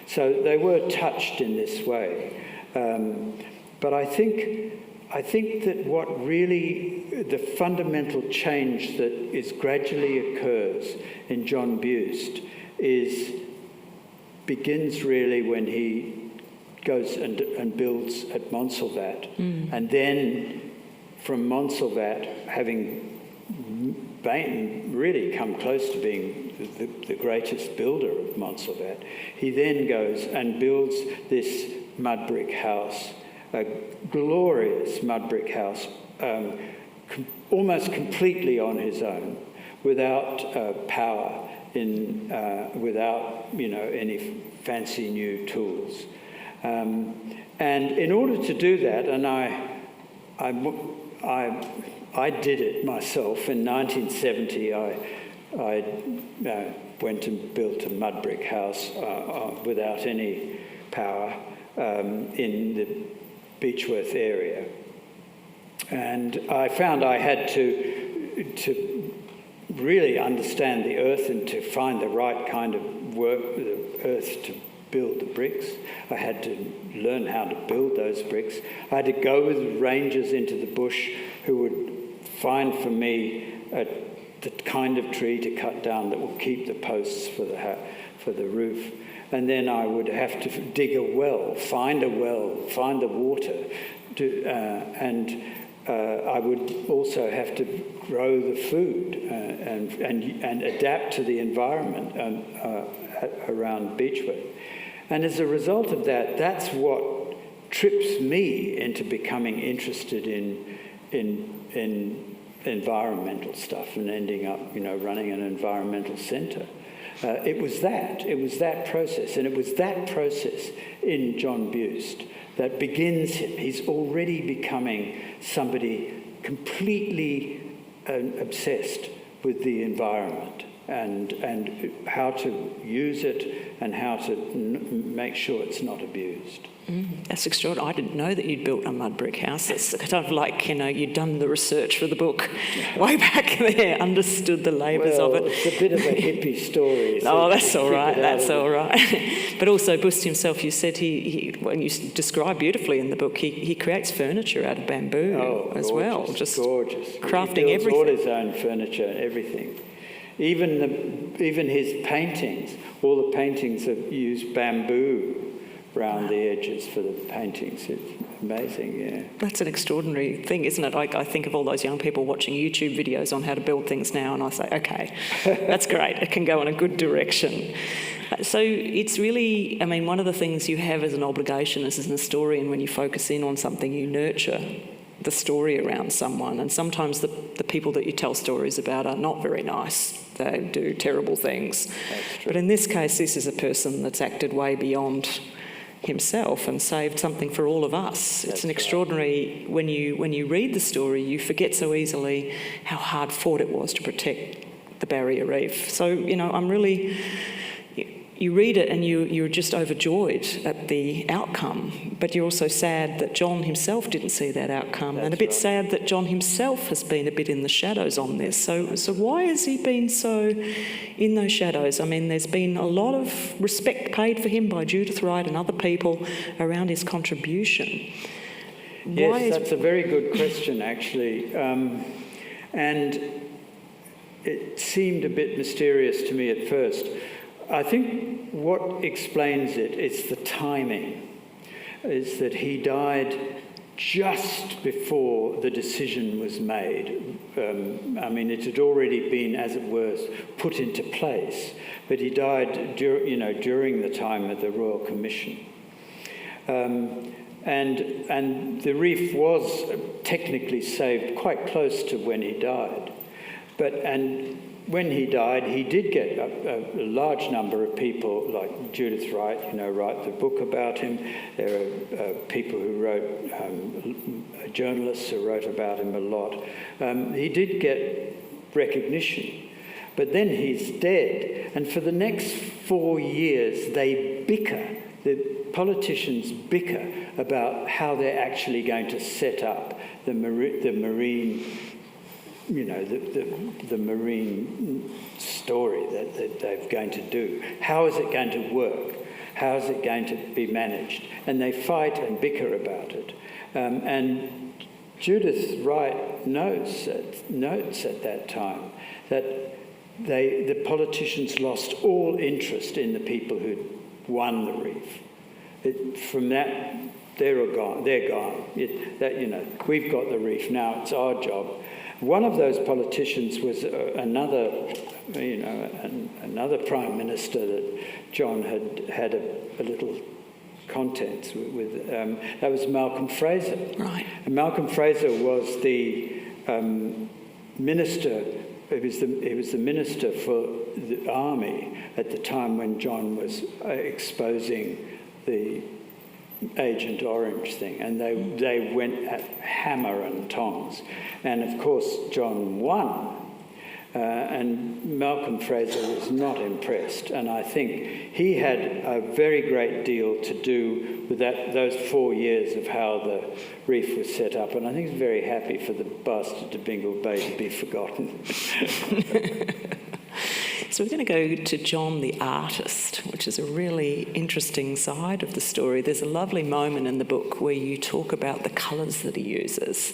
So they were touched in this way. But I think that what really, the fundamental change that gradually occurs in John Busst begins really when he goes and builds at Montsalvat. And then from Montsalvat, having really come close to being the greatest builder of Montsalvat, he then goes and builds this mud brick house, a glorious mud brick house, almost completely on his own, without power, without any fancy new tools. And in order to do that, and I did it myself. In 1970, I went and built a mud brick house without any power in the Beechworth area. And I found I had to really understand the earth and to find the right kind of work with the earth to build the bricks. I had to learn how to build those bricks. I had to go with rangers into the bush who would find for me the kind of tree to cut down that will keep the posts for the roof. and then I would have to dig a well, find the water, and I would also have to grow the food and adapt to the environment around Beechwood. And as a result of that, that's what trips me into becoming interested in environmental stuff and ending up, running an environmental centre. It was that process, and it was that process in John Busst that begins him. He's already becoming somebody completely obsessed with the environment and how to use it and how to make sure it's not abused. That's extraordinary. I didn't know that you'd built a mud brick house. It's kind of like, you'd done the research for the book way back there, understood the labours of it. It's a bit of a hippie story. So that's all right, that's all right. But also Busst himself, you said when you describe beautifully in the book, he creates furniture out of bamboo as well. Just gorgeous. Crafting he builds everything. all his own furniture, everything. Even his paintings, all the paintings have used bamboo around the edges for the paintings. It's amazing, yeah. That's an extraordinary thing, isn't it? I think of all those young people watching YouTube videos on how to build things now, and I say, okay, that's great. It can go in a good direction. So it's really, one of the things you have as an obligation as an historian, when you focus in on something, you nurture the story around someone. And sometimes the people that you tell stories about are not very nice. They do terrible things. That's true. But in this case, this is a person that's acted way beyond himself and saved something for all of us. It's an extraordinary, when you read the story, you forget so easily how hard fought it was to protect the Barrier Reef. So, I'm really, you read it and you're just overjoyed at the outcome, but you're also sad that John himself didn't see that outcome. And a bit sad that John himself has been a bit in the shadows on this. So why has he been so in those shadows? There's been a lot of respect paid for him by Judith Wright and other people around his contribution. Yes, that's a very good question, actually. And it seemed a bit mysterious to me at first. I think what explains it is the timing, is that he died just before the decision was made. It had already been, as it were, put into place, but he died during the time of the Royal Commission. And the reef was technically saved quite close to when he died. When he died, he did get a large number of people, like Judith Wright, write the book about him. There are people who wrote, journalists who wrote about him a lot. He did get recognition, but then he's dead. And for the next 4 years, they bicker. The politicians bicker about how they're actually going to set up the marine the marine story that they're going to do. How is it going to work? How is it going to be managed? And they fight and bicker about it. And Judith Wright notes at that time that the politicians lost all interest in the people who'd won the reef. From that, they're gone. We've got the reef now. It's our job. One of those politicians was another prime minister that John had a little contest with. That was Malcolm Fraser. Right. And Malcolm Fraser was the minister. He was the minister for the army at the time when John was exposing the Agent Orange thing, and they went at hammer and tongs, and of course John won, and Malcolm Fraser was not impressed, and I think he had a very great deal to do with those 4 years of how the reef was set up, and I think he's very happy for the bastard of Bingil Bay to be forgotten. So we're going to go to John the artist, which is a really interesting side of the story. There's a lovely moment in the book where you talk about the colours that he uses.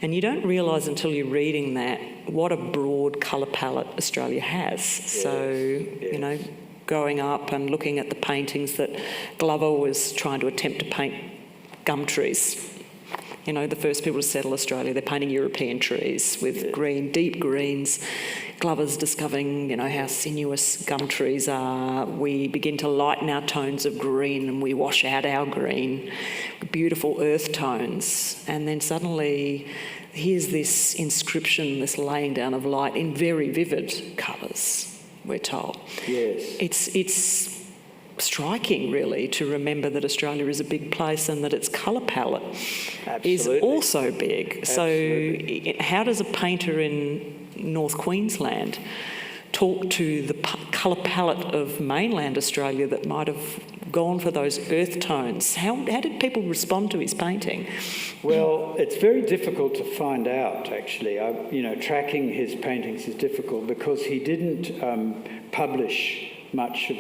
And you don't realise until you're reading that what a broad colour palette Australia has. Yes, so, yes. growing up and looking at the paintings that Glover was trying to attempt to paint gum trees. You know, the first people to settle Australia, they're painting European trees with green, deep greens. Glover's discovering, you know, how sinuous gum trees are. We begin to lighten our tones of green and we wash out our green. Beautiful earth tones. And then suddenly here's this inscription, this laying down of light in very vivid colours, we're told. Yes. It's striking, really, to remember that Australia is a big place and that its colour palette is also big. Absolutely. So how does a painter in North Queensland talk to the colour palette of mainland Australia that might have gone for those earth tones? How did people respond to his painting? Well, it's very difficult to find out, actually. Tracking his paintings is difficult because he didn't publish much of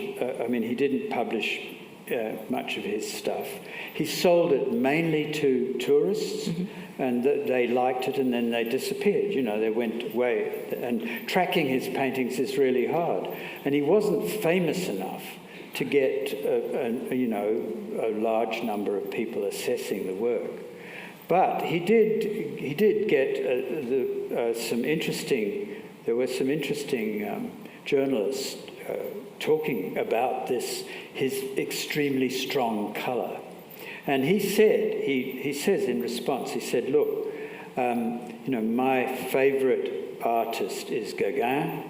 his stuff. He sold it mainly to tourists, and they liked it, and then they disappeared. You know, they went away. And tracking his paintings is really hard. And he wasn't famous enough to get a large number of people assessing the work. But he did get some interesting. There were some interesting journalists talking about his extremely strong colour. And he says in response, he said, look, my favourite artist is Gauguin,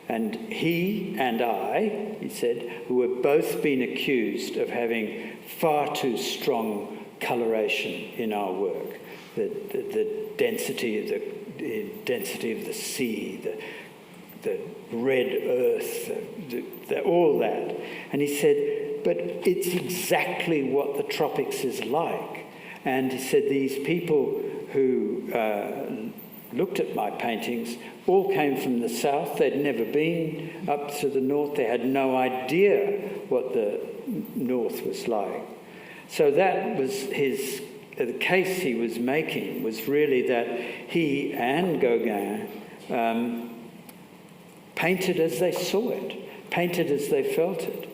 and he and I, he said, who have both been accused of having far too strong coloration in our work, the density of the sea, the red earth, all that. And he said, but it's exactly what the tropics is like. And he said these people who looked at my paintings all came from the south. They'd never been up to the north. They had no idea what the north was like. So that was the case he was making was really that he and Gauguin painted as they saw it, painted as they felt it.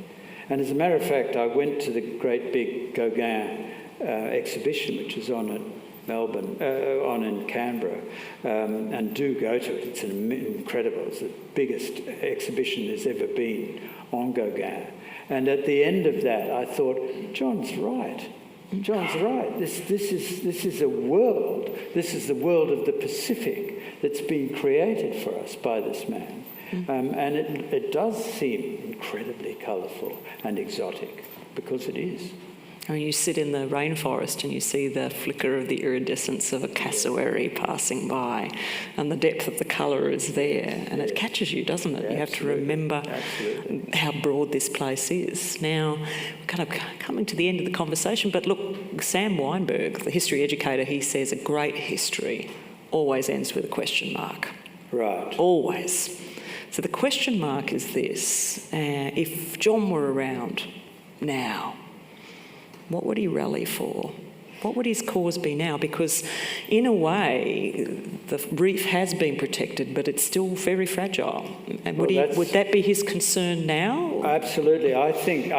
And as a matter of fact, I went to the great big Gauguin exhibition, which is on at Melbourne, on in Canberra, and do go to it. It's incredible. It's the biggest exhibition there's ever been on Gauguin. And at the end of that, I thought, John's right. John's right. This is a world. This is the world of the Pacific that's been created for us by this man. And it does seem incredibly colourful and exotic, because it is. I mean, you sit in the rainforest and you see the flicker of the iridescence of a cassowary passing by, and the depth of the colour is there, and it catches you, doesn't it? Yeah, you have to remember how broad this place is. Now, we're kind of coming to the end of the conversation, but look, Sam Weinberg, the history educator, he says a great history always ends with a question mark. Right. Always. So the question mark is this: if John were around now, what would he rally for? What would his cause be now? Because in a way, the reef has been protected, but it's still very fragile. And would that be his concern now? Absolutely. I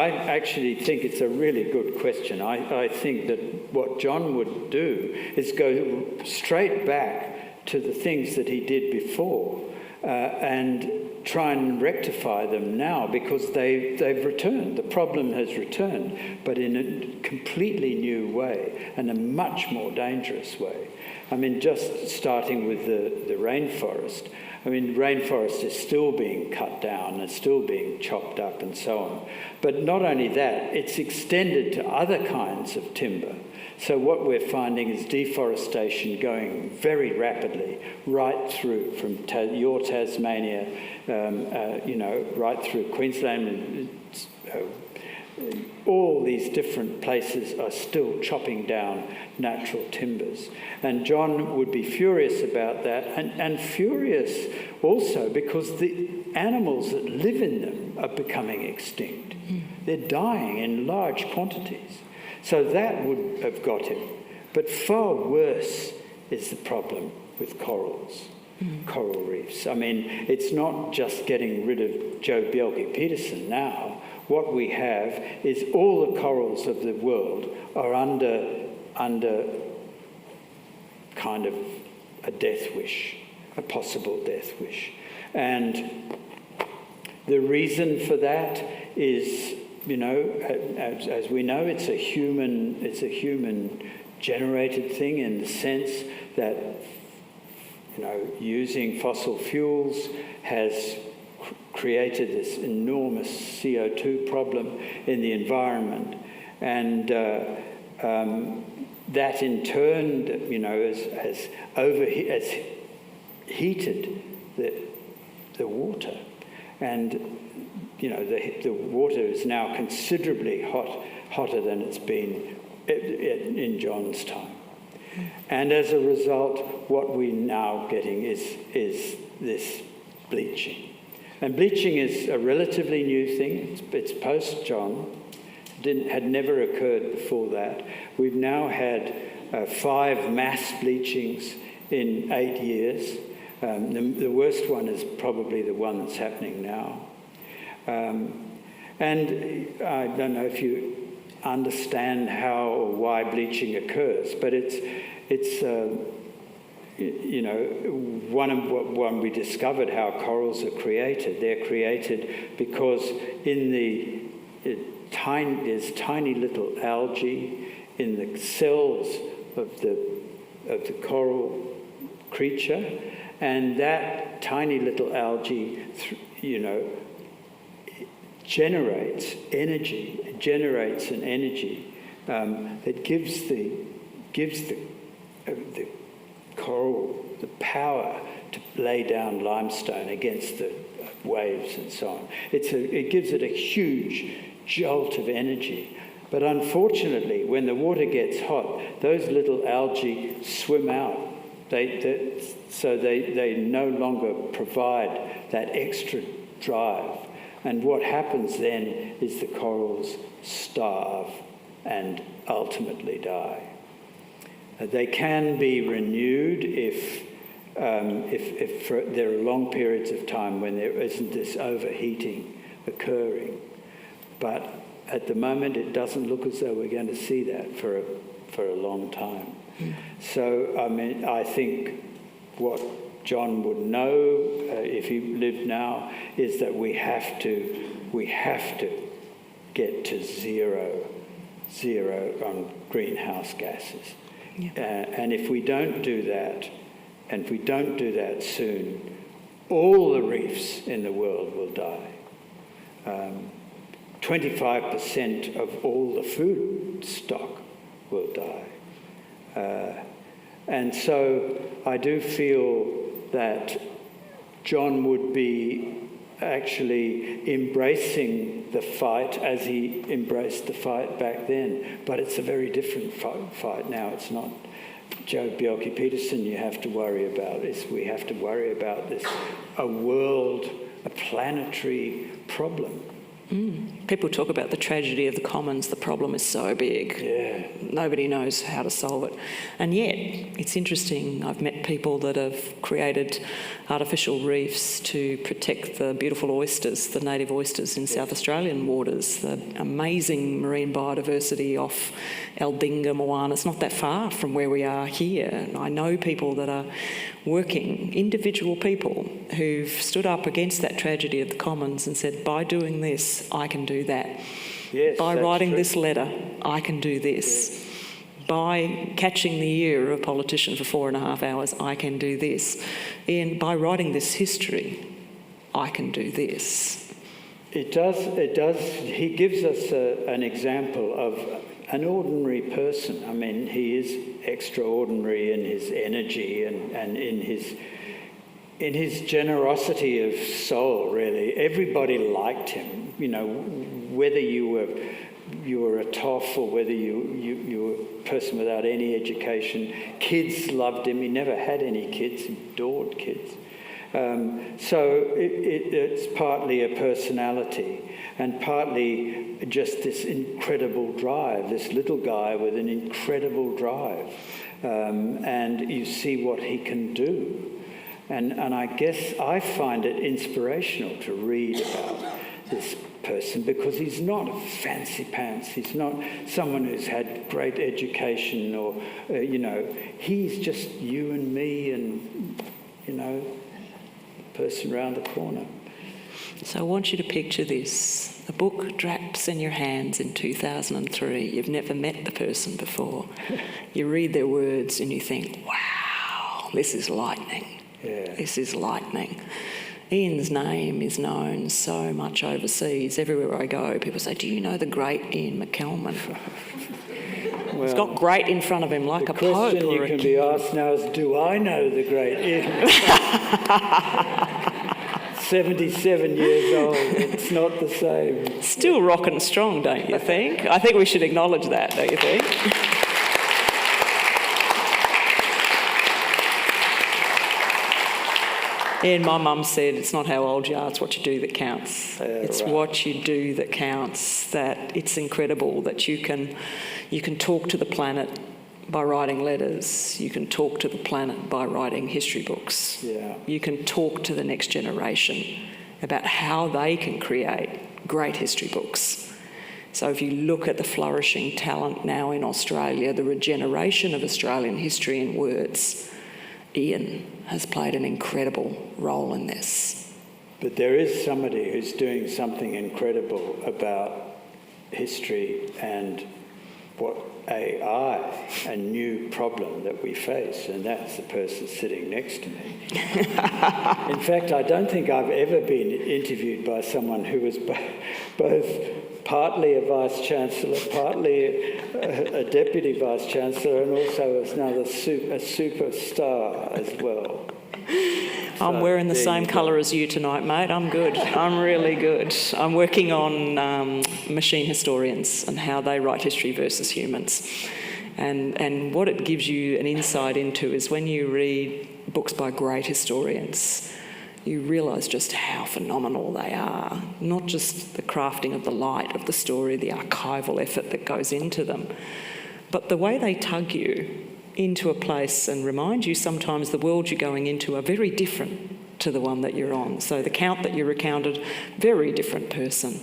actually think it's a really good question. I think that what John would do is go straight back to the things that he did before and try and rectify them now, because they've returned. The problem has returned, but in a completely new way and a much more dangerous way. I mean, just starting with the rainforest. I mean, rainforest is still being cut down and still being chopped up and so on. But not only that, it's extended to other kinds of timber. So what we're finding is deforestation going very rapidly right through from your Tasmania, right through Queensland. All these different places are still chopping down natural timbers. And John would be furious about that, and furious also because the animals that live in them are becoming extinct. They're dying in large quantities. So that would have got him. But far worse is the problem with corals. coral reefs. I mean, it's not just getting rid of Joe Bjelke-Petersen now. What we have is all the corals of the world are under kind of a death wish, a possible death wish. And the reason for that is, you know, as we know, it's a human generated thing in the sense that, you know, using fossil fuels has created this enormous CO2 problem in the environment, and that in turn, you know, has heated the water, and you know the water is now considerably hotter than it's been in John's time. And as a result, what we're now getting is this bleaching. And bleaching is a relatively new thing. It's post-John. Had never occurred before that. We've now had 5 mass bleachings in 8 years. The worst one is probably the one that's happening now. And I don't know if you understand how or why bleaching occurs, but it's you know, when we discovered how corals are created, they're created because there's tiny little algae in the cells of the coral creature, and that tiny little algae, you know, generates energy. It generates an energy that gives the coral the power to lay down limestone against the waves and so on. It gives it a huge jolt of energy. But unfortunately, when the water gets hot, those little algae swim out. So they no longer provide that extra drive. And what happens then is the corals starve and ultimately die. They can be renewed if there are long periods of time when there isn't this overheating occurring. But at the moment, it doesn't look as though we're going to see that for a long time. So, I mean, I think what John would know if he lived now is that we have to get to zero on greenhouse gases. Yeah. And if we don't do that, and if we don't do that soon, all the reefs in the world will die. 25% of all the food stock will die. And so I do feel that John would be actually embracing the fight as he embraced the fight back then. But it's a very different fight now. It's not Joe Bjelke-Petersen you have to worry about. We have to worry about this, a planetary problem. People talk about the tragedy of the commons. The problem is so big. Yeah. Nobody knows how to solve it. And yet, it's interesting. I've met people that have created artificial reefs to protect the beautiful oysters, the native oysters in South Australian waters, the amazing marine biodiversity off Albinga, Moana. It's not that far from where we are here. And I know people that are working, individual people who've stood up against that tragedy of the commons and said, by doing this, I can do that. Yes, by writing true. this letter, I can do this. Yes. By catching the ear of a politician for 4.5 hours, I can do this. And by writing this history, I can do this. It does. He gives us an example of an ordinary person. I mean, he is extraordinary in his energy and in his generosity of soul, really. Everybody liked him, you know, whether you were a toff or whether you were a person without any education. Kids loved him. He never had any kids. He adored kids. So it's partly a personality and partly just this incredible drive, this little guy with an incredible drive. And you see what he can do. And I guess I find it inspirational to read about this person because he's not fancy pants. He's not someone who's had great education or, he's just you and me and, the person around the corner. So I want you to picture this. The book drops in your hands in 2003. You've never met the person before. You read their words and you think, wow, this is lightning. Yeah. This is lightning. Ian's name is known so much overseas. Everywhere I go, people say, do you know the great Iain McCalman? Well, he's got great in front of him like a pope. The question you can be asked now is, do I know the great Iain? 77 years old, it's not the same. Still rocking strong, don't you think? I think we should acknowledge that, don't you think? And my mum said, it's not how old you are, it's what you do that counts. It's right. What you do that counts. That it's incredible that you can talk to the planet by writing letters. You can talk to the planet by writing history books. Yeah. You can talk to the next generation about how they can create great history books. So if you look at the flourishing talent now in Australia, the regeneration of Australian history in words, Iain has played an incredible role in this. But there is somebody who's doing something incredible about history and what AI, a new problem that we face, and that's the person sitting next to me. In fact, I don't think I've ever been interviewed by someone who was both partly a Vice-Chancellor, partly a Deputy Vice-Chancellor, and also a superstar as well. I'm wearing the same colour as you tonight, mate. I'm good. I'm really good. I'm working on machine historians and how they write history versus humans. And what it gives you an insight into is when you read books by great historians, you realise just how phenomenal they are. Not just the crafting of the light of the story, the archival effort that goes into them, but the way they tug you into a place and remind you sometimes the world you're going into are very different to the one that you're on. So the count that you recounted, very different person.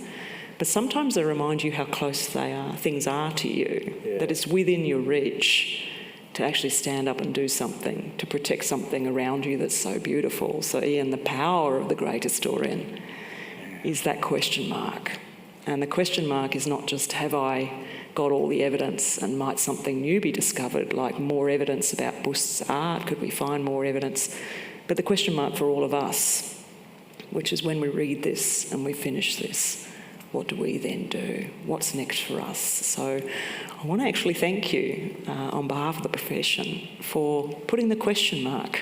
But sometimes they remind you how close things are to you, that it's within your reach to actually stand up and do something, to protect something around you that's so beautiful. So Iain, the power of the great historian is that question mark. And the question mark is not just, have I got all the evidence and might something new be discovered, like more evidence about Bust's art, could we find more evidence? But the question mark for all of us, which is when we read this and we finish this, what do we then do? What's next for us? So I want to actually thank you on behalf of the profession for putting the question mark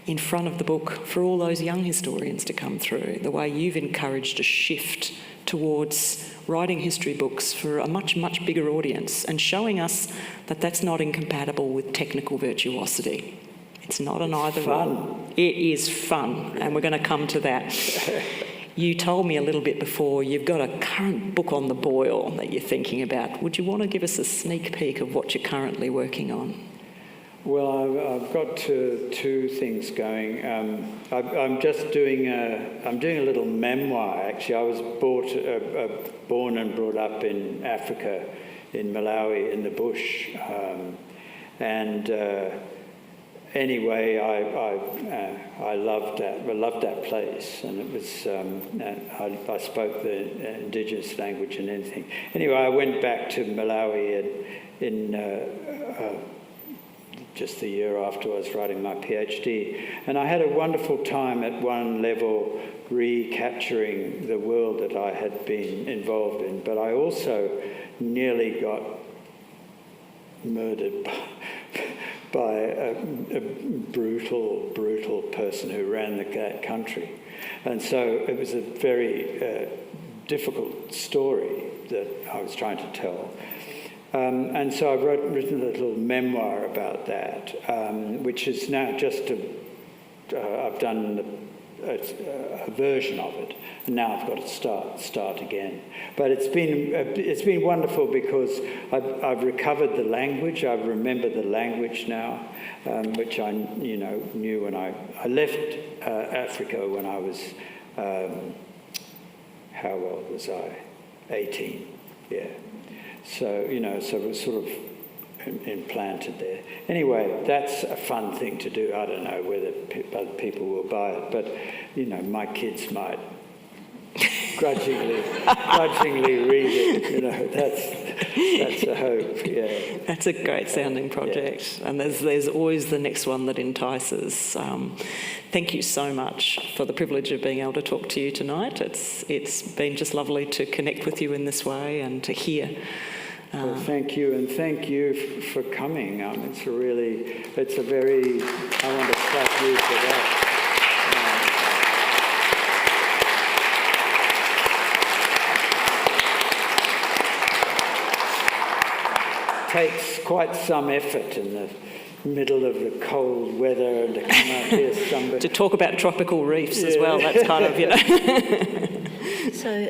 in front of the book for all those young historians to come through, the way you've encouraged a shift towards writing history books for a much, much bigger audience and showing us that that's not incompatible with technical virtuosity. It's not an either or. It is fun, and we're going to come to that. You told me a little bit before you've got a current book on the boil that you're thinking about. Would you want to give us a sneak peek of what you're currently working on? Well, I've got two things going. I'm just doing a little memoir. Actually, I was born and brought up in Africa, in Malawi, in the bush, anyway, I loved that. I loved that place, and it was. I spoke the indigenous language and everything. Anyway, I went back to Malawi in just the year after I was writing my PhD, and I had a wonderful time at one level recapturing the world that I had been involved in. But I also nearly got murdered by a brutal person who ran that country. And so it was a very difficult story that I was trying to tell. And so I've written a little memoir about that, which is now just I've done a version of it, and now I've got to start again. But it's been wonderful because I've recovered the language. I remember the language now, which I knew when I left Africa when I was how old was I? 18. Yeah. So so it was sort of implanted there. Anyway, that's a fun thing to do. I don't know whether other people will buy it, but my kids might grudgingly read it. That's a hope. Yeah, that's a great sounding project, and there's always the next one that entices. Thank you so much for the privilege of being able to talk to you tonight. It's been just lovely to connect with you in this way and to hear. Well, thank you, and thank you for coming. It's a very, I want to thank you for that. Takes quite some effort in the middle of the cold weather and to come out here to talk about tropical reefs as well. That's kind of, So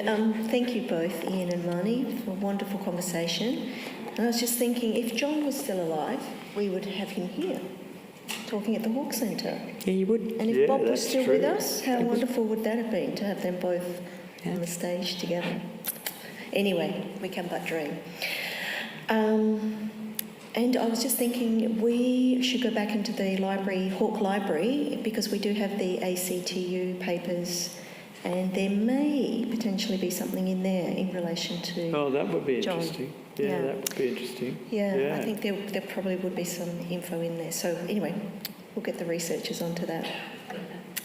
thank you both, Iain and Marnie, for a wonderful conversation. And I was just thinking, if John was still alive, we would have him here, talking at the Hawke Centre. Yeah, you would. And if Bob was still true. with us, how wonderful would that have been, to have them both on the stage together? Anyway, we can but dream. And I was just thinking we should go back into the library, Hawke Library, because we do have the ACTU papers, and there may potentially be something in there in relation to Oh, that would be John. interesting. Yeah, that would be interesting. Yeah, I think there probably would be some info in there. So anyway, we'll get the researchers onto that.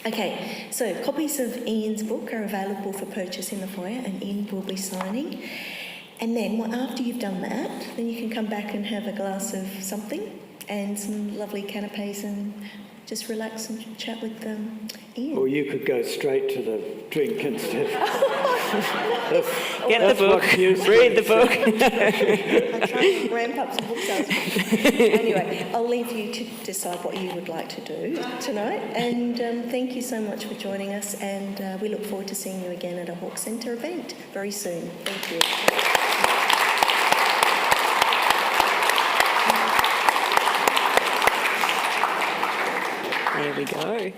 Okay, so copies of Iain's book are available for purchase in the foyer, and Iain will be signing. And then after you've done that, then you can come back and have a glass of something and some lovely canapes and just relax and chat with Iain. Or you could go straight to the drink instead. Get the book, read the book. I try and ramp up some book sales. Anyway, I'll leave you to decide what you would like to do tonight. And thank you so much for joining us. And we look forward to seeing you again at a Hawke Centre event very soon. Thank you. There we go.